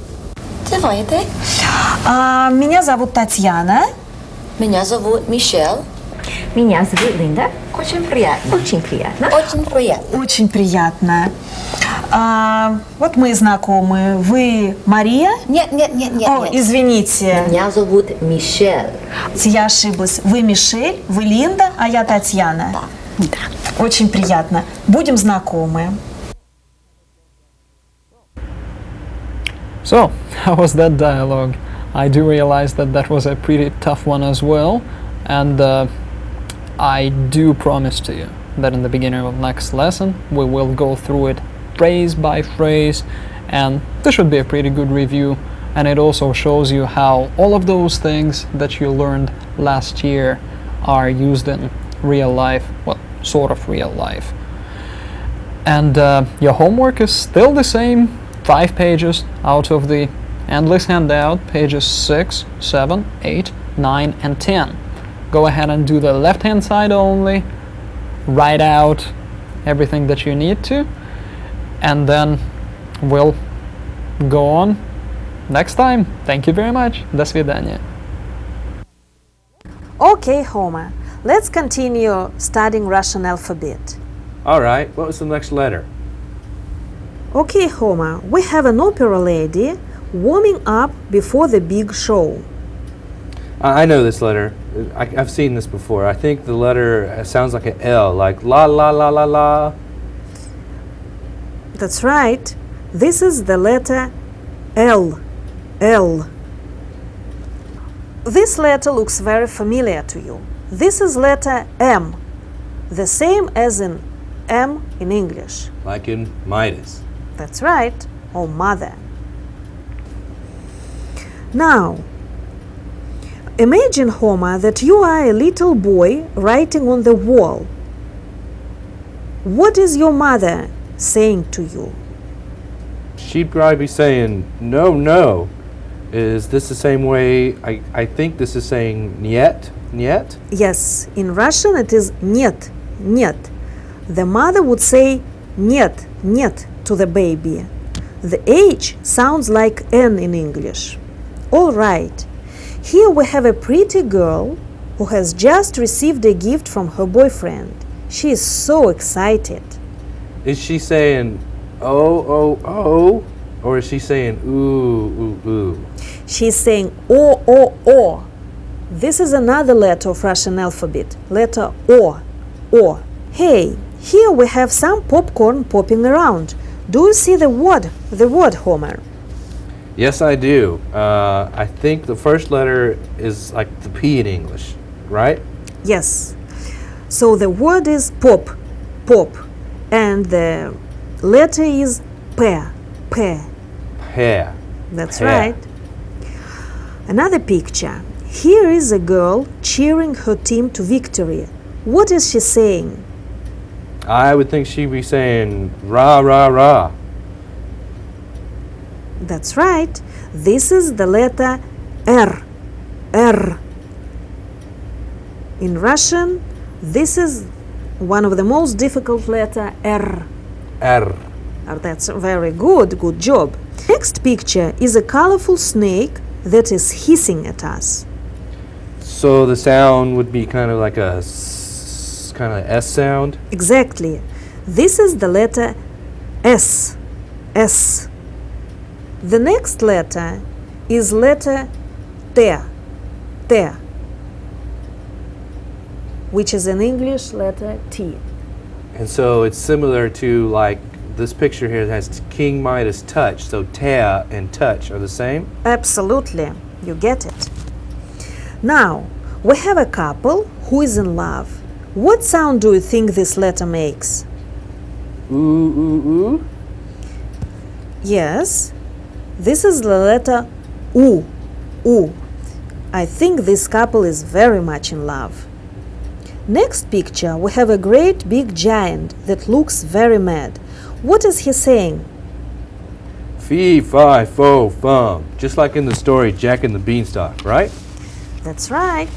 Давайте. Меня зовут Татьяна. Меня зовут Мишель. Меня зовут Линда. Очень приятно. Очень приятно. Очень приятно. Очень приятно. Вот мы и знакомы. Вы Мария? Нет. О, извините. Меня зовут Мишель. Я ошиблась. Вы Мишель, вы Линда, а я Татьяна. Да. Очень приятно. Будем знакомы. So, how was that dialogue? I do realize that that was a pretty tough one as well, and I do promise to you that in the beginning of next lesson we will go through it phrase by phrase, and this should be a pretty good review, and it also shows you how all of those things that you learned last year are used in real life, well, sort of real life. And your homework is still the same, 5 pages out of the endless handout, pages 6, 7, 8, 9, and 10. Go ahead and do the left-hand side only, write out everything that you need to, and then we'll go on next time. Thank you very much. До свидания. Okay, Homer. Let's continue studying Russian alphabet. All right, what was the next letter? Okay, Homer. We have an opera lady warming up before the big show. I know this letter. I've seen this before. I think the letter sounds like an L, like la la la la la. That's right. This is the letter L. L. This letter looks very familiar to you. This is letter M, the same as in M in English. Like in Midas. That's right, or mother. Now, imagine, Homer, that you are a little boy writing on the wall. What is your mother saying to you? She'd probably be saying, no, no. Is this the same way? I think this is saying niet, niet? Yes, in Russian it is нет, нет. The mother would say нет, нет to the baby. The H sounds like N in English. All right. Here we have a pretty girl who has just received a gift from her boyfriend. She is so excited. Is she saying, oh, oh, oh? Or is she saying, ooh, ooh, ooh? She's saying O, O, O. This is another letter of Russian alphabet, letter O, O. Hey, here we have some popcorn popping around. Do you see the word, Homer? Yes, I do. I think the first letter is like the P in English, right? Yes. So the word is pop, pop, and the letter is P, P. Pear. That's Pear. right. Another picture. Here is a girl cheering her team to victory. What is she saying? I would think she'd be saying rah, rah, rah. That's right. This is the letter R, R. In Russian, this is one of the most difficult letter R. R. That's very good, good job. Next picture is a colorful snake that is hissing at us. So the sound would be kind of like a kind of S sound. Exactly. This is the letter S, S. The next letter is letter T, T, which is in English letter T. And so it's similar to like this picture here that has King Midas touch. So tea and touch are the same. Absolutely, you get it. Now, we have a couple who is in love. What sound do you think this letter makes? Ooh, ooh, ooh. Yes, this is the letter U, U. I think this couple is very much in love. Next picture, we have a great big giant that looks very mad. What is he saying? Fee, fi, fo, fum. Just like in the story Jack and the Beanstalk, right? That's right.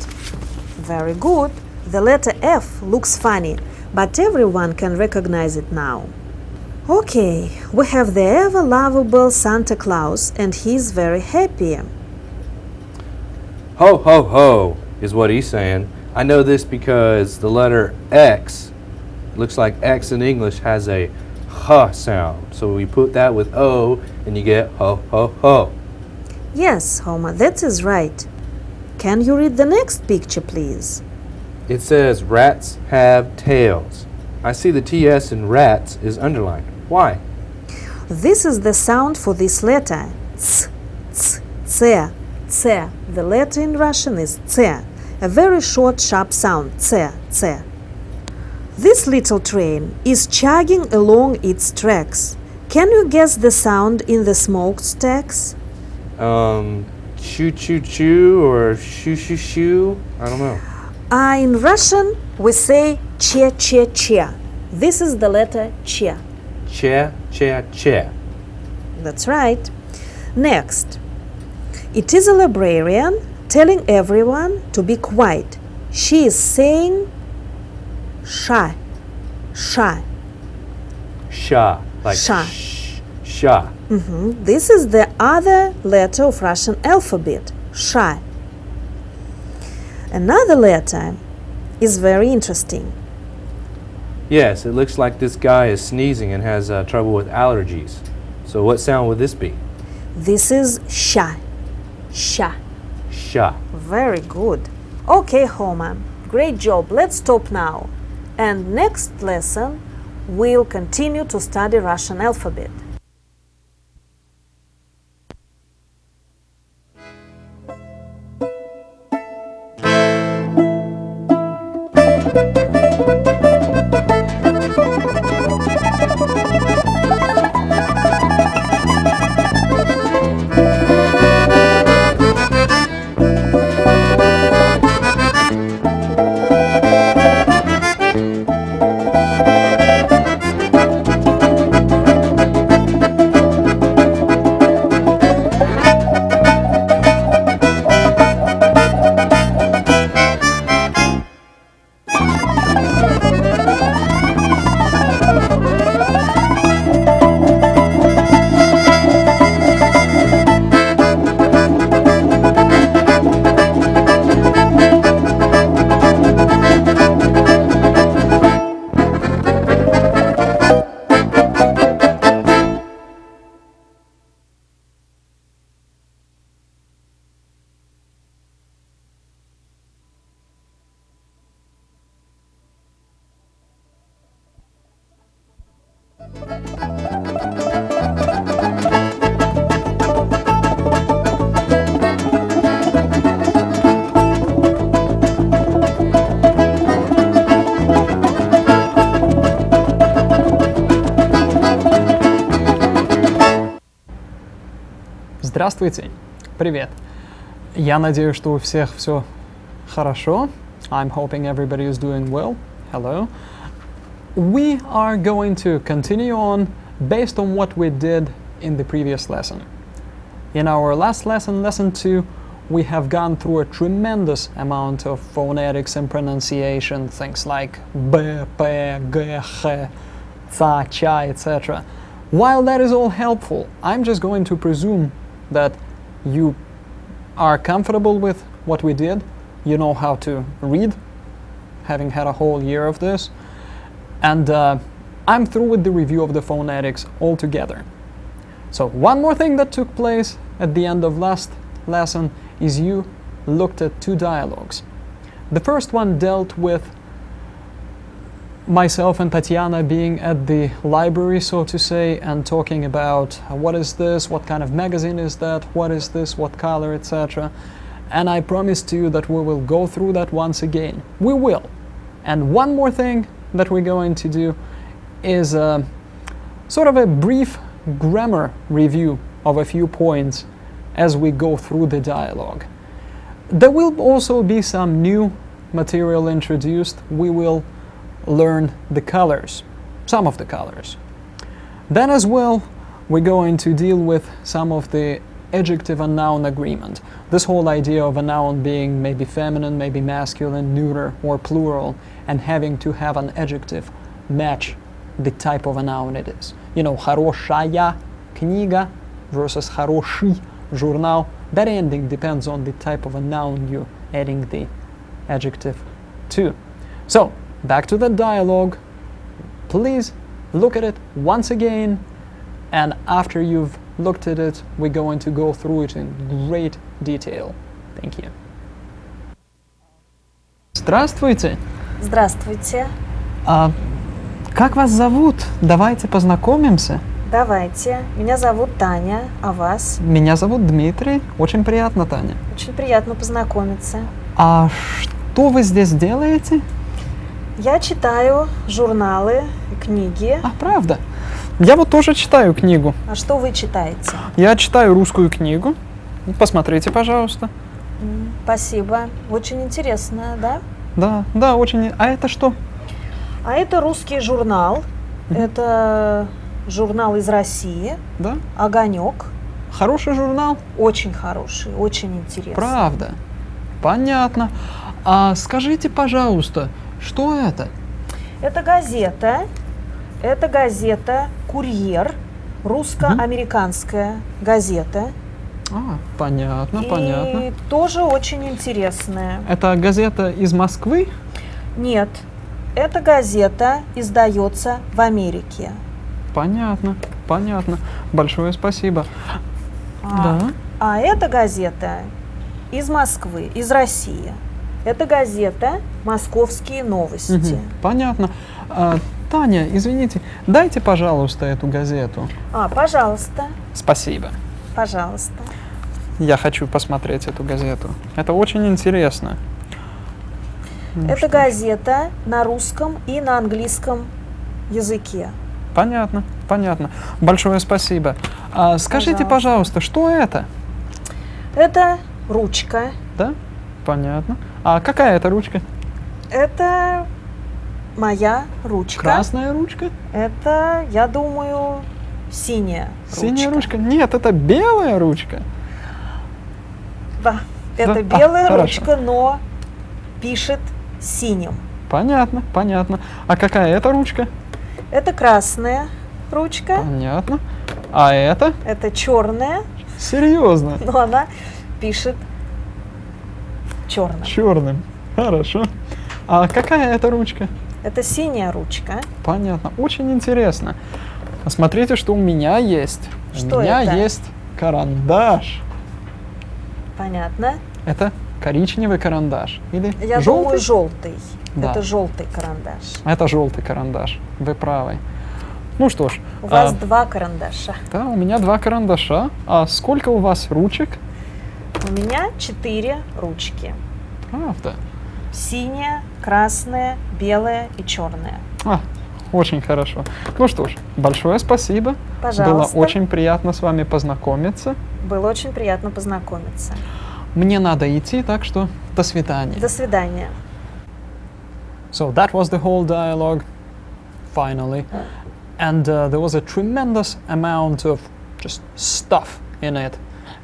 Very good. The letter F looks funny, but everyone can recognize it now. Okay, we have the ever lovable Santa Claus, and he's very happy. Ho, ho, ho is what he's saying. I know this because the letter X, looks like X in English, has a H sound. So we put that with O and you get ho, ho, ho. Yes, Homer, that is right. Can you read the next picture, please? It says rats have tails. I see the TS in rats is underlined. Why? This is the sound for this letter. Ts, ts, tse, tse. The letter in Russian is tse. A very short, sharp sound. Tse, tse. This little train is chugging along its tracks. Can you guess the sound in the smokestacks? Choo choo choo or shoo shoo shoo? I don't know. In Russian, we say che che che. This is the letter che. Che, che, che. That's right. Next, it is a librarian telling everyone to be quiet. She is saying sha, sha. Sha, like Sha. Sha. This is the other letter of Russian alphabet, sha. Another letter is very interesting. Yes, it looks like this guy is sneezing and has trouble with allergies. So what sound would this be? This is sha, sha. Sha. Very good. Okay, Homer, great job. Let's stop now. And next lesson, we'll continue to study Russian alphabet. Здравствуйте. Привет. Я надеюсь, что у всех все хорошо. I'm hoping everybody is doing well. Hello. We are going to continue on based on what we did in the previous lesson. In our last lesson, lesson 2, we have gone through a tremendous amount of phonetics and pronunciation, things like b, p, g, ch, ca, cha, etc. While that is all helpful, I'm just going to presume that you are comfortable with what we did. You know how to read, having had a whole year of this. And I'm through with the review of the phonetics altogether. So one more thing that took place at the end of last lesson is you looked at 2 dialogues. The first one dealt with myself and Tatiana being at the library, so to say, and talking about what is this, what kind of magazine is that, what is this, what color, etc. And I promised to you that we will go through that once again. We will. And one more thing that we're going to do is sort of a brief grammar review of a few points as we go through the dialogue. There will also be some new material introduced. We will learn the colors, some of the colors. Then as well, we're going to deal with some of the adjective and noun agreement. This whole idea of a noun being maybe feminine, maybe masculine, neuter, or plural, and having to have an adjective match the type of a noun it is. You know, хорошая книга versus хороший журнал. That ending depends on the type of a noun you're adding the adjective to. So, back to the dialogue. Please look at it once again, and after you've looked at it, we're going to go through it in great detail. Thank you. Здравствуйте. Здравствуйте. Как вас зовут? Давайте познакомимся. Давайте. Меня зовут Таня, а вас? Меня зовут Дмитрий. Очень приятно, Таня. Очень приятно познакомиться. А что вы здесь делаете? Я читаю журналы и книги. А, правда? Я вот тоже читаю книгу. А что вы читаете? Я читаю русскую книгу. Посмотрите, пожалуйста. Спасибо. Очень интересно, да? Да, очень. А это что? А это русский журнал. Это журнал из России. Да? «Огонек». Хороший журнал? Очень хороший, очень интересный. Правда? Понятно. А скажите, пожалуйста, что это? Это газета. Это газета «Курьер», русско-американская газета. Понятно, И понятно. тоже очень интересная. Это газета из Москвы? Нет, эта газета издается в Америке. Понятно, понятно. Большое спасибо. Да. А эта газета из Москвы, из России. Это газета «Московские новости». Понятно. Таня, извините, дайте, пожалуйста, эту газету. Пожалуйста. Спасибо. Пожалуйста. Я хочу посмотреть эту газету. Это очень интересно. Это газета на русском и на английском языке. Понятно, понятно. Большое спасибо. Скажите, пожалуйста, что это? Это ручка. Да? Понятно. А какая это ручка? Это моя ручка. Красная ручка? Это, я думаю, синяя ручка. Синяя ручка? Нет, это белая ручка. Да, это белая ручка, но пишет синим. Понятно, понятно. А какая это ручка? Это красная ручка. Понятно. А это? Это черная. Серьезно? Но она пишет черным. Черным. Хорошо. А какая это ручка? Это синяя ручка. Понятно. Очень интересно. Смотрите, что у меня есть. Что у меня это? есть карандаш. Понятно. Это коричневый карандаш. Или Я желтый? думаю, желтый. Да. Это желтый карандаш. Это желтый карандаш. Вы правы. Ну что ж. У вас 2 карандаша. Да, у меня 2 карандаша. А сколько у вас ручек? У меня 4 ручки. Правда? Синяя, красная, белая и черная. Очень хорошо. Ну что ж, большое спасибо. Пожалуйста. Было очень приятно с вами познакомиться. Было очень приятно познакомиться. Мне надо идти, так что до свидания. До свидания. So that was the whole dialogue, finally. And there was a tremendous amount of just stuff in it.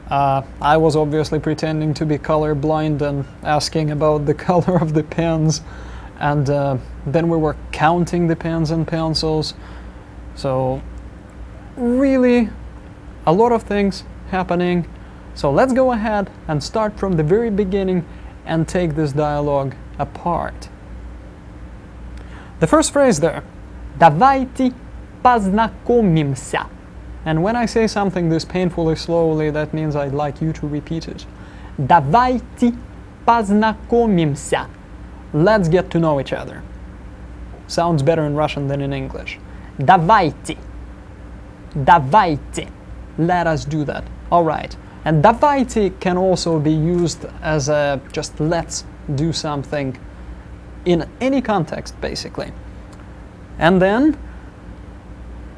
I was obviously pretending to be colorblind and asking about the color of the pens. And then we were counting the pens and pencils. So really a lot of things happening. So let's go ahead and start from the very beginning and take this dialogue apart. The first phrase there, давайте познакомимся. And when I say something this painfully slowly, that means I'd like you to repeat it. Давайте познакомимся. Let's get to know each other. Sounds better in Russian than in English. Давайте. Давайте. Let us do that. All right. And давайте can also be used as a just let's do something in any context, basically. And then,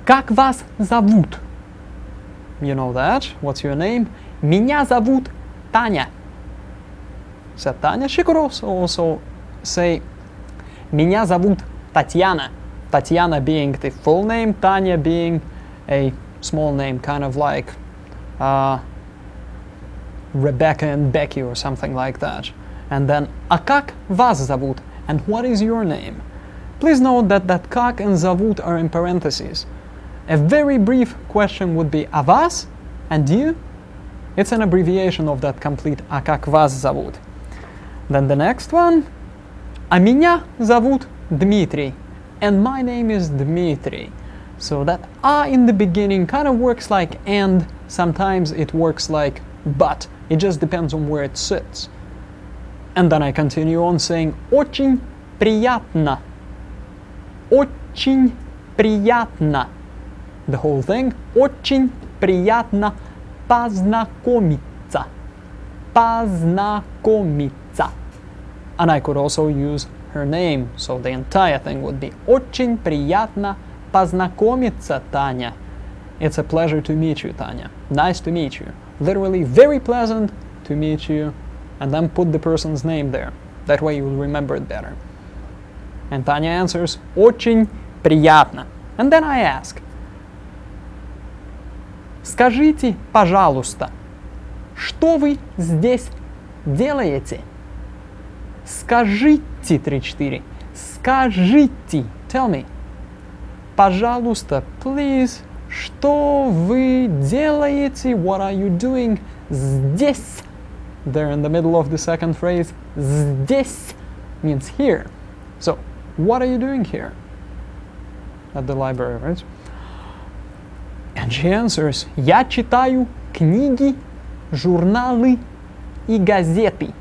как вас зовут? You know that. What's your name? Меня зовут Таня. Said Tanya. She could also say, меня зовут Tatiana. Tatiana being the full name, Tanya being a small name, kind of like Rebecca and Becky or something like that. And then, а как вас зовут? And what is your name? Please note that как and зовут are in parentheses. A very brief question would be а вас and you? It's an abbreviation of that complete а как вас зовут. Then the next one, а меня зовут Дмитрий. And my name is Dmitry. So that а in the beginning kind of works like and, sometimes it works like but. It just depends on where it sits. And then I continue on saying очень приятно. Очень приятно. The whole thing. Очень приятно познакомиться. Познакомиться. And I could also use her name, so the entire thing would be очень приятно познакомиться, Таня. It's a pleasure to meet you, Tanya. Nice to meet you. Literally very pleasant to meet you. And then put the person's name there. That way you'll remember it better. And Tanya answers, очень приятно. And then I ask, скажите, пожалуйста, что вы здесь делаете? Скажите, 3-4. Скажите, tell me. Пожалуйста, please, что вы делаете? What are you doing здесь? There in the middle of the second phrase, здесь means here. So, what are you doing here? At the library, right? And she answers, я читаю книги, журналы и газеты.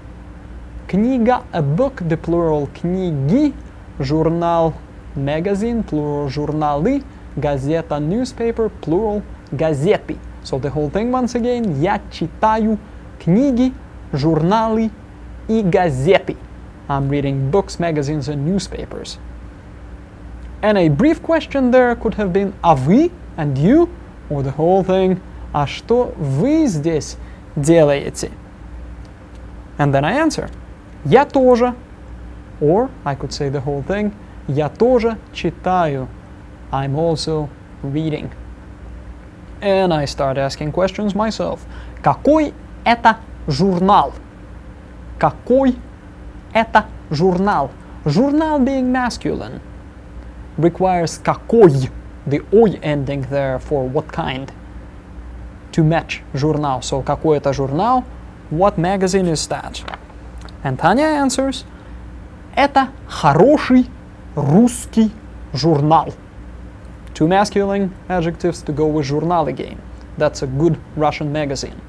Книга, a book, the plural книги, журнал, magazine, plural журналы, газета, newspaper, plural газеты. So the whole thing once again, я читаю книги, журналы и газеты. I'm reading books, magazines, and newspapers. And a brief question there could have been а вы and you, or the whole thing, а что вы здесь делаете? And then I answer, я тоже, or I could say the whole thing, я тоже читаю. I'm also reading. And I start asking questions myself. Какой это журнал? Какой это журнал? Журнал being masculine requires какой, the ой ending there for what kind, to match журнал. So какой это журнал? What magazine is that? And Tanya answers, это хороший русский журнал. Two masculine adjectives to go with журнал again. That's a good Russian magazine.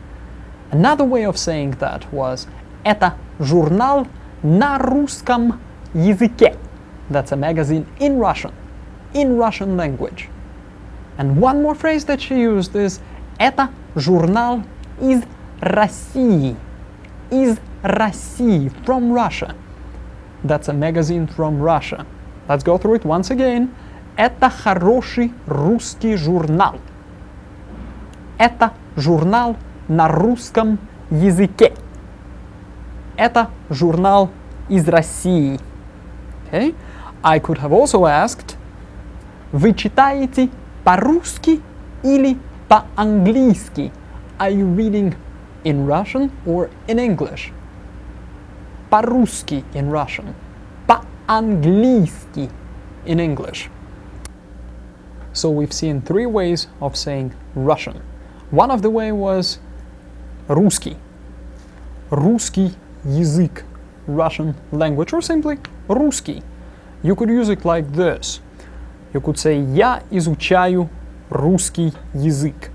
Another way of saying that was это журнал на русском языке. That's a magazine in Russian language. And one more phrase that she used is это журнал из России. Из России, from Russia. That's a magazine from Russia. Let's go through it once again. Это хороший русский журнал. Это журнал на русском языке. Это журнал из России. Okay? I could have also asked, вы читаете по-русски или по-английски? Are you reading in Russian or in English? По-русски in Russian. По-английски in English. So we've seen 3 ways of saying Russian. One of the way was русский. Русский язык. Russian language, or simply русский. You could use it like this. You could say я изучаю русский язык.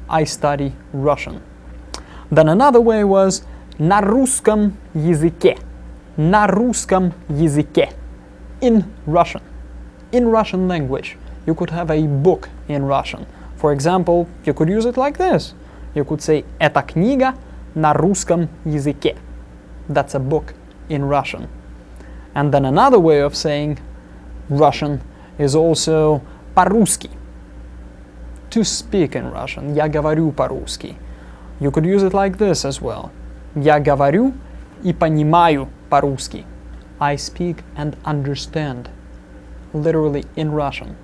I study Russian. Then another way was на русском языке. На русском языке. In Russian. In Russian language. You could have a book in Russian. For example, you could use it like this. You could say эта книга на русском языке. That's a book in Russian. And then another way of saying Russian is also по-русски. To speak in Russian. Я говорю по-русски. You could use it like this as well. Я говорю и понимаю по-русски. I speak and understand. Literally in Russian.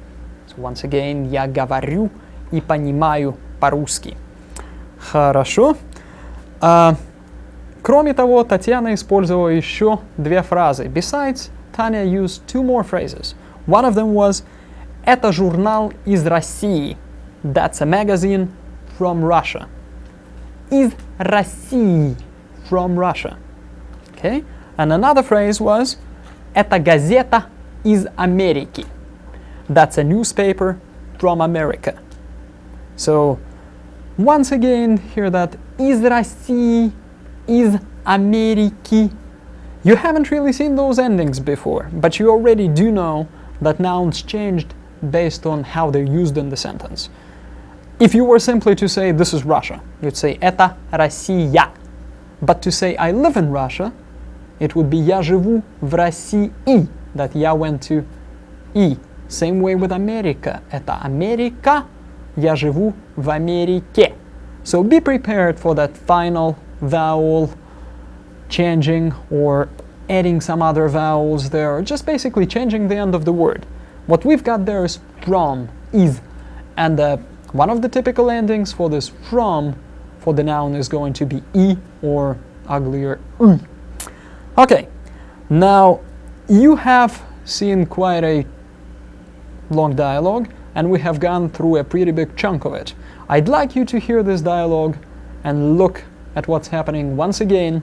So once again, я говорю и понимаю по-русски. Хорошо. Кроме того, Татьяна использовала еще 2 фразы. Besides, Tanya used 2 more phrases. One of them was это журнал из России. That's a magazine from Russia. Из России. From Russia. Okay? And another phrase was это газета из Америки. That's a newspaper from America. So, once again, hear that из России, из Америки. You haven't really seen those endings before, but you already do know that nouns changed based on how they're used in the sentence. If you were simply to say this is Russia, you'd say это Россия. But to say I live in Russia, it would be я живу в России. That я went to и. Same way with America. Это Америка. Я живу в Америке. So be prepared for that final vowel changing or adding some other vowels there, or just basically changing the end of the word. What we've got there is from, is, and one of the typical endings for this from for the noun is going to be e or uglier u. Okay, now you have seen quite a long dialogue, and we have gone through a pretty big chunk of it. I'd like you to hear this dialogue and look at what's happening once again,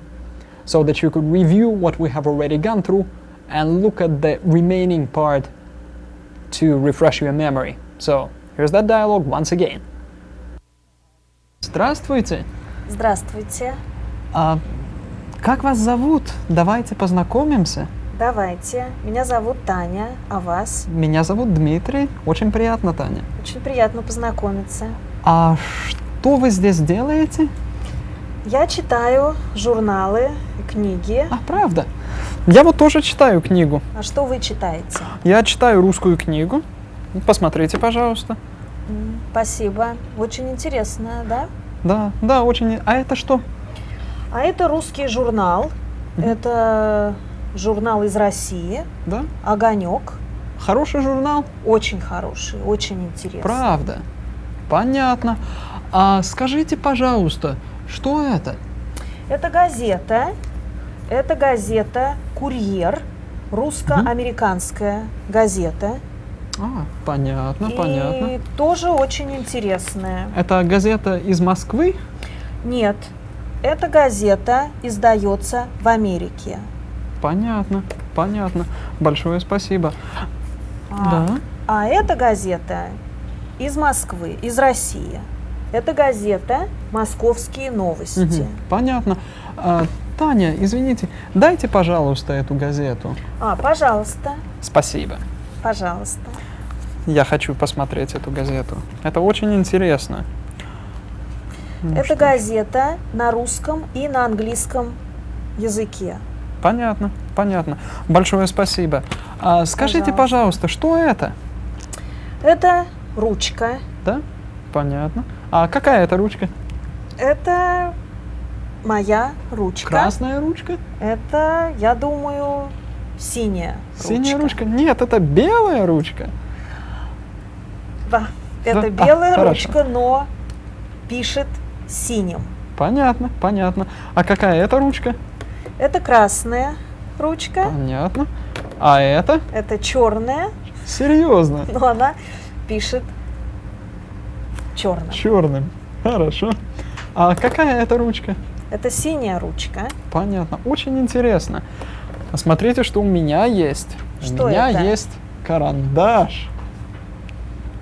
so that you could review what we have already gone through and look at the remaining part to refresh your memory. So, here's that dialogue once again. Здравствуйте. Здравствуйте. Как вас зовут? Давайте познакомимся. Давайте. Меня зовут Таня, а вас? Меня зовут Дмитрий. Очень приятно, Таня. Очень приятно познакомиться. А что вы здесь делаете? Я читаю журналы и книги. А, правда? Я вот тоже читаю книгу. А что вы читаете? Я читаю русскую книгу. Посмотрите, пожалуйста. Спасибо. Очень интересно, да? Да, очень. А это что? А это русский журнал. Это журнал из России. Да? «Огонек». Хороший журнал? Очень хороший, очень интересный. Правда? Понятно. А скажите, пожалуйста, что это? Это газета «Курьер», русско-американская газета. Понятно, и понятно. тоже очень интересная. Это газета из Москвы? Нет, эта газета издается в Америке. Понятно. Большое спасибо. А эта газета из Москвы, из России. Это газета «Московские новости». Понятно. Таня, извините, дайте, пожалуйста, эту газету. Пожалуйста. Спасибо. Пожалуйста. Я хочу посмотреть эту газету. Это очень интересно. Это газета на русском и на английском языке. Понятно. Большое спасибо. Скажите, пожалуйста, что это? Это ручка. Да? Понятно. А какая это ручка? Это моя ручка. Красная ручка? Это, я думаю, синяя ручка. Синяя ручка? Нет, это белая ручка. Да, это Да, белая хорошо. ручка, но пишет синим. Понятно, понятно. А какая это ручка? Это красная ручка, Понятно. А это? это черная, Серьезно? но она пишет черным. Черным. Хорошо. А какая это ручка? Это синяя ручка. Понятно. Очень интересно. А смотрите, что у меня есть. Что у меня это? есть карандаш.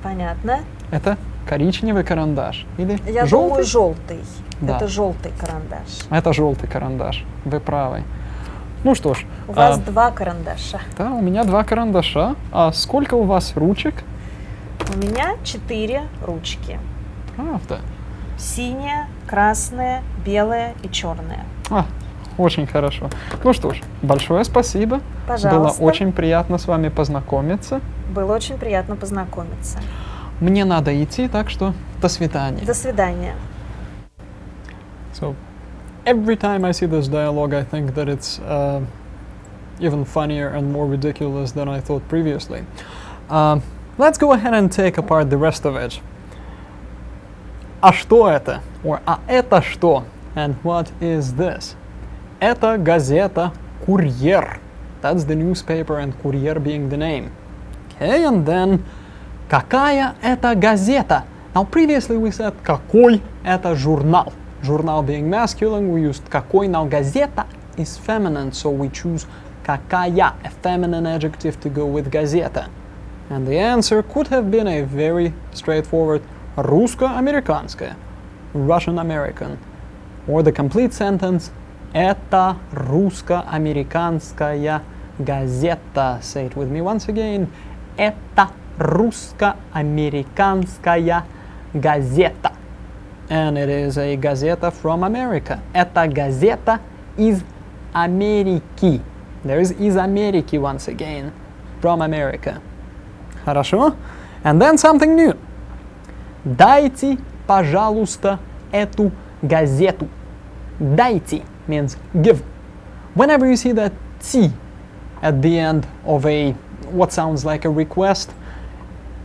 Понятно. Это коричневый карандаш. Или Я желтый? думаю, желтый. Да. Это желтый карандаш. Это желтый карандаш. Вы правы. Ну что ж. У вас два карандаша. Да, у меня два карандаша. А сколько у вас ручек? У меня 4 ручки. Правда. Синяя, красная, белая и черная. Очень хорошо. Ну что ж, большое спасибо. Пожалуйста. Было очень приятно с вами познакомиться. Было очень приятно познакомиться. Мне надо идти, так что до свидания. До свидания. So, every time I see this dialogue, I think that it's even funnier and more ridiculous than I thought previously. Let's go ahead and take apart the rest of it. А что это? Or а это что? And what is this? Это газета «Курьер». That's the newspaper and «Курьер» being the name. Okay, and then какая это газета? Now previously we said какой это журнал. Журнал being masculine, we used какой. Now газета is feminine, so we choose какая, a feminine adjective to go with газета. And the answer could have been a very straightforward русско-американская, Russian-American. Or the complete sentence это русско-американская газета. Say it with me once again. Это русско-американская газета. And it is a газета from America. Это газета из Америки. There is из Америки once again. From America. Хорошо? And then something new. Дайте, пожалуйста, эту газету. Дайте means give. Whenever you see that T at the end of what sounds like a request,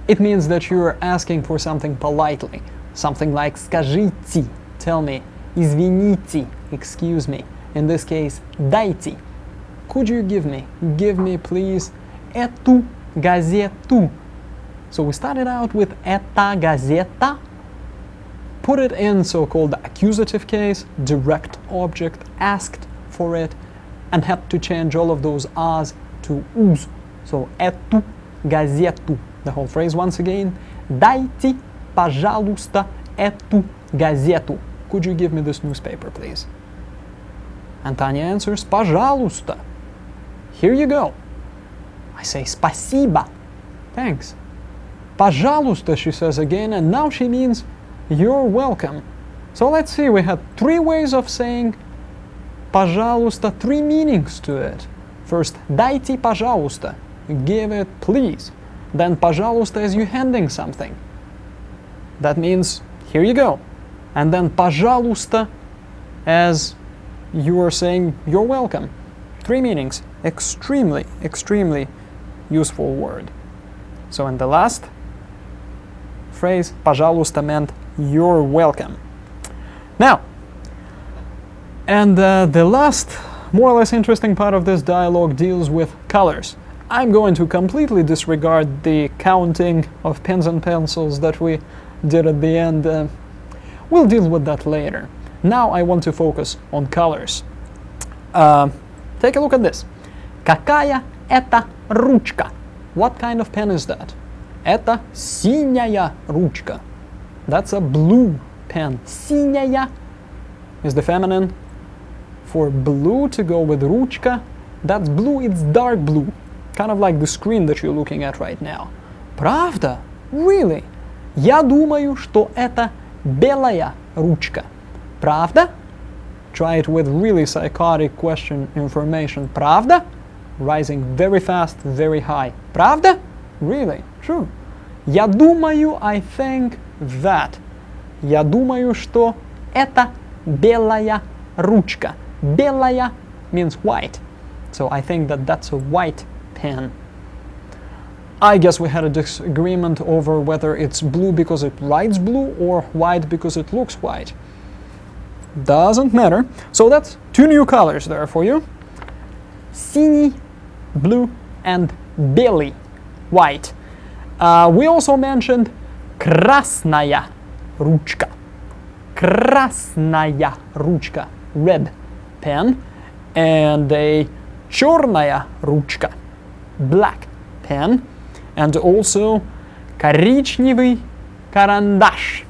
it means that you're asking for something politely. Something like скажите, tell me, извините, excuse me. In this case, дайте. Could you give me please, эту газету. So we started out with эта газета, put it in so-called accusative case, direct object, asked for it, and had to change all of those A's to U's. So эту газету. The whole phrase once again. Дайте, пожалуйста, эту газету. Could you give me this newspaper, please? And Tanya answers, пожалуйста. Here you go. I say спасибо. Thanks. Пожалуйста, she says again, and now she means you're welcome. So let's see, we had 3 ways of saying пожалуйста, 3 meanings to it. First, дайте, пожалуйста. Give it, please. Then пожалуйста is you handing something. That means, here you go. And then пожалуйста as you are saying you're welcome. 3 meanings. Extremely, extremely useful word. So in the last phrase, пожалуйста meant you're welcome. Now, and the last, more or less interesting part of this dialogue deals with colors. I'm going to completely disregard the counting of pens and pencils that we did at the end. We'll deal with that later. Now I want to focus on colors. Take a look at this. Какая это ручка? What kind of pen is that? Это синяя ручка. That's a blue pen. Синяя is the feminine. For blue to go with ручка, that's blue, it's dark blue. Kind of like the screen that you're looking at right now. Правда? Really? Я думаю, что это белая ручка. Правда? Try it with really psychotic question information. Правда? Rising very fast, very high. Правда? Really? True. Я думаю, I think that. Я думаю, что Это белая ручка. Белая means white. So I think that that's a white pen. I guess we had a disagreement over whether it's blue because it writes blue or white because it looks white. Doesn't matter. So that's two new colors there for you. Синий, blue, and белый, white. We also mentioned красная ручка. Красная ручка, red pen. And a черная ручка, black pen. And also коричневый карандаш.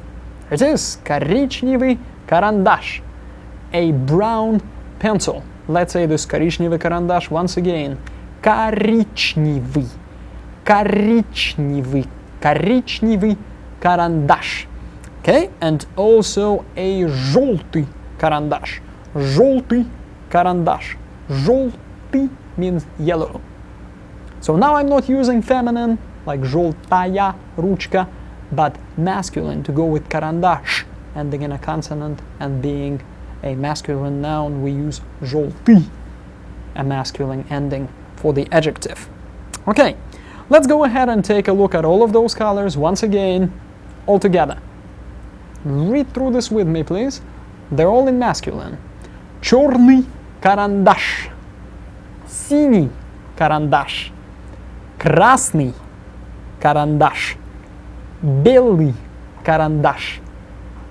There it is, коричневый карандаш, a brown pencil. Let's say this коричневый карандаш once again. Коричневый, коричневый, коричневый карандаш. Okay, and also a желтый карандаш. Желтый карандаш. Желтый means yellow. So now I'm not using feminine, like желтая ручка, but masculine to go with карандаш, ending in a consonant and being a masculine noun, we use желтый, a masculine ending for the adjective. Okay, let's go ahead and take a look at all of those colors once again, all together. Read through this with me, please. They're all in masculine. Черный карандаш, синий карандаш, красный карандаш, белый карандаш,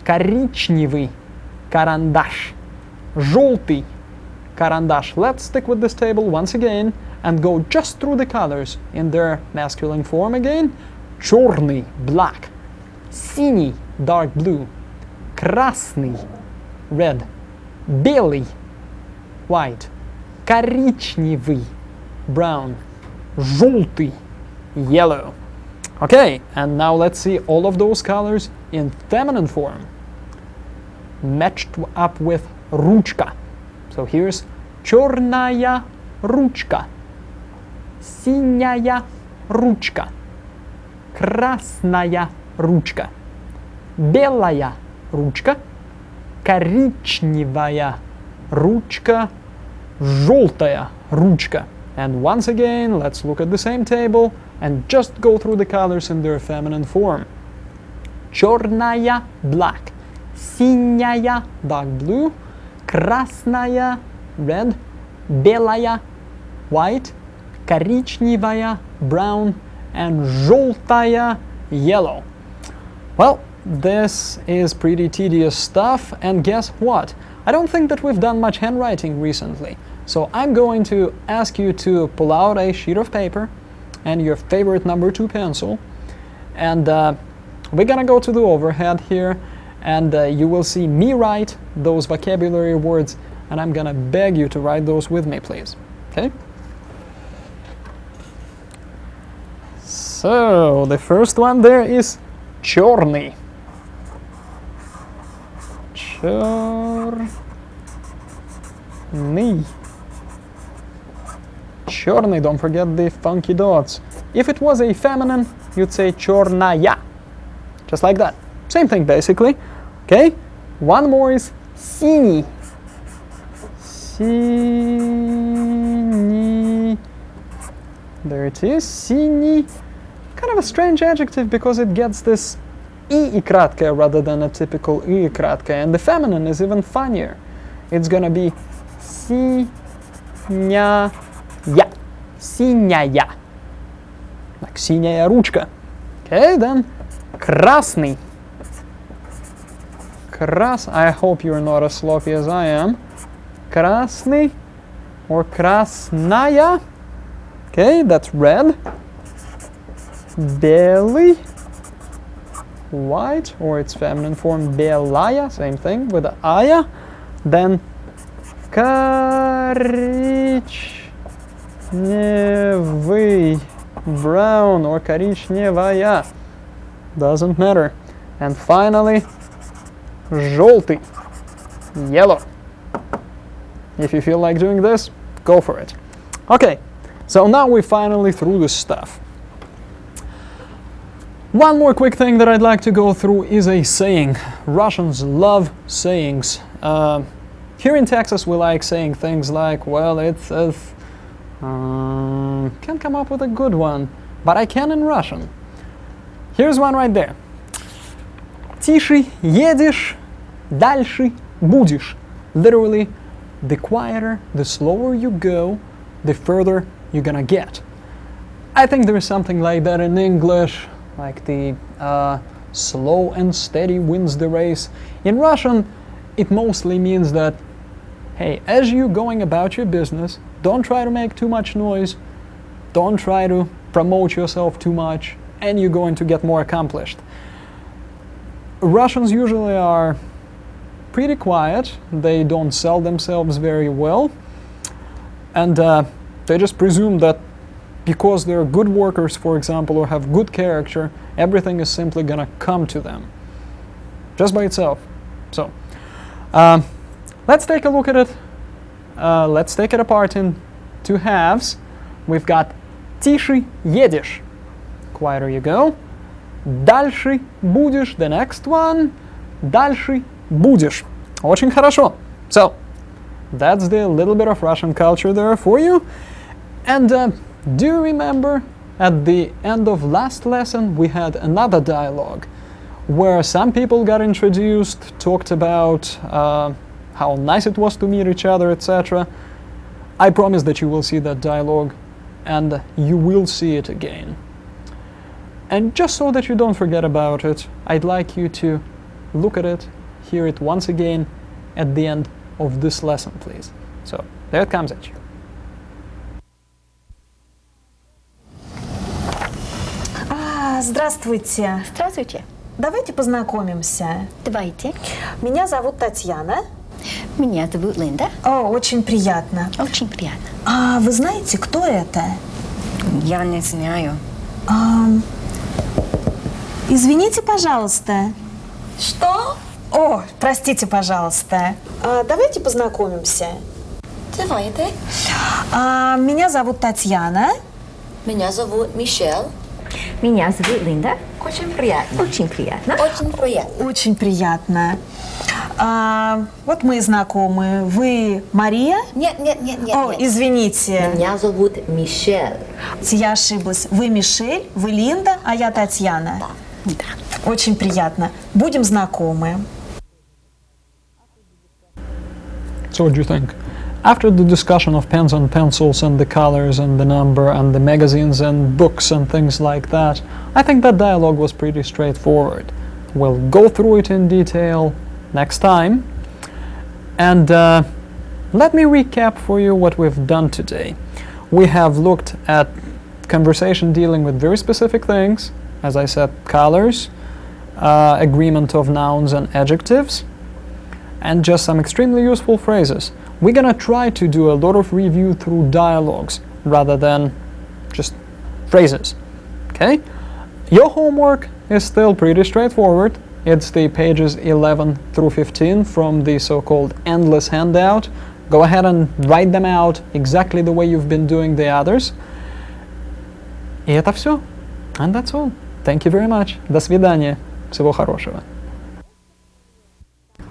коричневый карандаш, желтый карандаш. Let's stick with this table once again and go just through the colors in their masculine form again. Черный, black, синий, dark blue, красный, red, белый, white, коричневый, brown, желтый, yellow. Okay, and now let's see all of those colors in feminine form, matched up with ручка. So here's черная ручка, синяя ручка, красная ручка, белая ручка, коричневая ручка, желтая ручка. And once again, let's look at the same table and just go through the colors in their feminine form. Черная, black, синяя, dark blue, красная, red, белая, white, коричневая, brown, and желтая, yellow. Well, this is pretty tedious stuff, and guess what? I don't think that we've done much handwriting recently. So I'm going to ask you to pull out a sheet of paper and your favorite number 2 pencil, and we're gonna go to the overhead here, and you will see me write those vocabulary words, and I'm gonna beg you to write those with me, please. Okay? So the first one there is черный. Черный. Черный, don't forget the funky dots. If it was a feminine, you'd say черная. Just like that. Same thing basically. Okay? One more is синий. Синий. There it is. Синий. Kind of a strange adjective because it gets this и краткое rather than a typical и краткое. And the feminine is even funnier. It's gonna be синяя. Синяя. Like синяя ручка. Okay, then красный. I hope you're not as sloppy as I am. Красный or красная. Okay, that's red. Белый. White, or its feminine form белая, same thing with the aya. Then коричневый, brown, or коричневая, doesn't matter. And finally, желтый, yellow. If you feel like doing this, go for it. Okay, so now we're finally through this stuff. One more quick thing that I'd like to go through is a saying. Russians love sayings. Here in Texas, we like saying things like, well, can't come up with a good one, but I can in Russian. Here's one right there. Тише едешь, дальше будешь. Literally, the quieter, the slower you go, the further you're gonna get. I think there is something like that in English, like the slow and steady wins the race. In Russian, it mostly means that, hey, as you're going about your business, don't try to make too much noise, don't try to promote yourself too much, and you're going to get more accomplished. Russians usually are pretty quiet, they don't sell themselves very well, and they just presume that because they're good workers, for example, or have good character, everything is simply gonna come to them, just by itself. So, let's take a look at it. Let's take it apart in two halves. We've got тише едешь, quieter you go. Дальше будешь, the next one. Дальше будешь. Очень хорошо. So, that's the little bit of Russian culture there for you. And do you remember at the end of last lesson we had another dialogue where some people got introduced, talked about how nice it was to meet each other, etc. I promise that you will see that dialogue and you will see it again. And just so that you don't forget about it, I'd like you to look at it, hear it once again at the end of this lesson, please. So, there it comes at you. Здравствуйте. Здравствуйте. Давайте познакомимся. Давайте. Меня зовут Татьяна. Меня зовут Линда. О, очень приятно. Очень приятно. А вы знаете, кто это? Я не знаю. Извините, пожалуйста. Что? О, простите, пожалуйста. Давайте познакомимся. Давайте. Меня зовут Татьяна. Меня зовут Мишель. Меня зовут Линда. Очень приятно. Очень приятно. Очень приятно. Очень приятно. Вот мы и знакомы. Вы Мария? Нет. О, извините. Меня зовут Мишель. Я ошиблась. Вы Мишель, вы Линда, а я Татьяна. Да. Очень приятно. Будем знакомы. So what do you think? After the discussion of pens and pencils and the colors and the number and the magazines and books and things like that, I think that dialogue was pretty straightforward. We'll go through it in detail next time. And let me recap for you what we've done today. We have looked at conversation dealing with very specific things, as I said, colors, agreement of nouns and adjectives, and just some extremely useful phrases. We're gonna try to do a lot of review through dialogues rather than just phrases, okay? Your homework is still pretty straightforward. It's the pages 11 through 15 from the so-called endless handout. Go ahead and write them out exactly the way you've been doing the others. И это все. And that's all. Thank you very much. До свидания. Всего хорошего.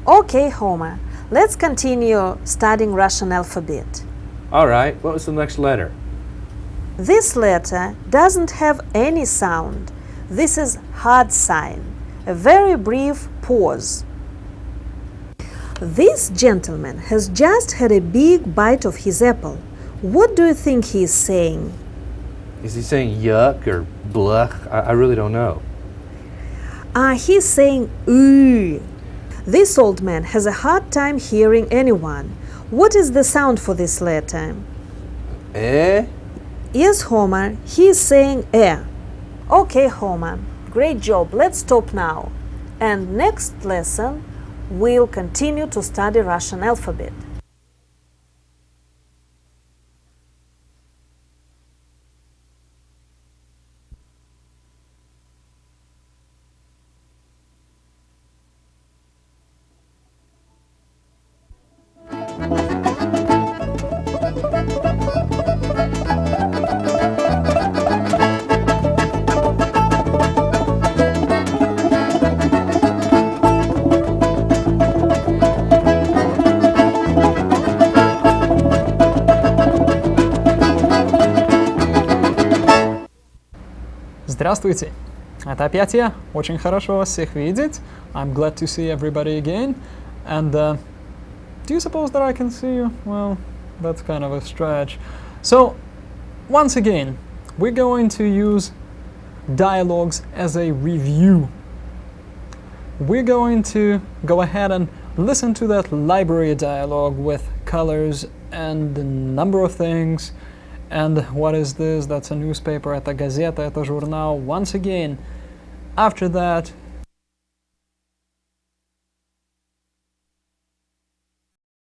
Okay, Homer. Let's continue studying Russian alphabet. All right, what was the next letter? This letter doesn't have any sound. This is hard sign. A very brief pause. This gentleman has just had a big bite of his apple. What do you think he is saying? Is he saying yuck or blech? I really don't know. He's saying ooh. This old man has a hard time hearing anyone. What is the sound for this letter? Eh? Yes, Homer, he is saying eh. Okay, Homer, great job. Let's stop now. And next lesson, we'll continue to study Russian alphabet. Здравствуйте. Это опять я. Очень хорошо вас всех видеть. I'm glad to see everybody again. And do you suppose that I can see you? Well, that's kind of a stretch. So, once again, we're going to use dialogues as a review. We're going to go ahead and listen to that library dialogue with colors and a number of things. And what is this? That's a newspaper. Это газета, это журнал. Once again, after that,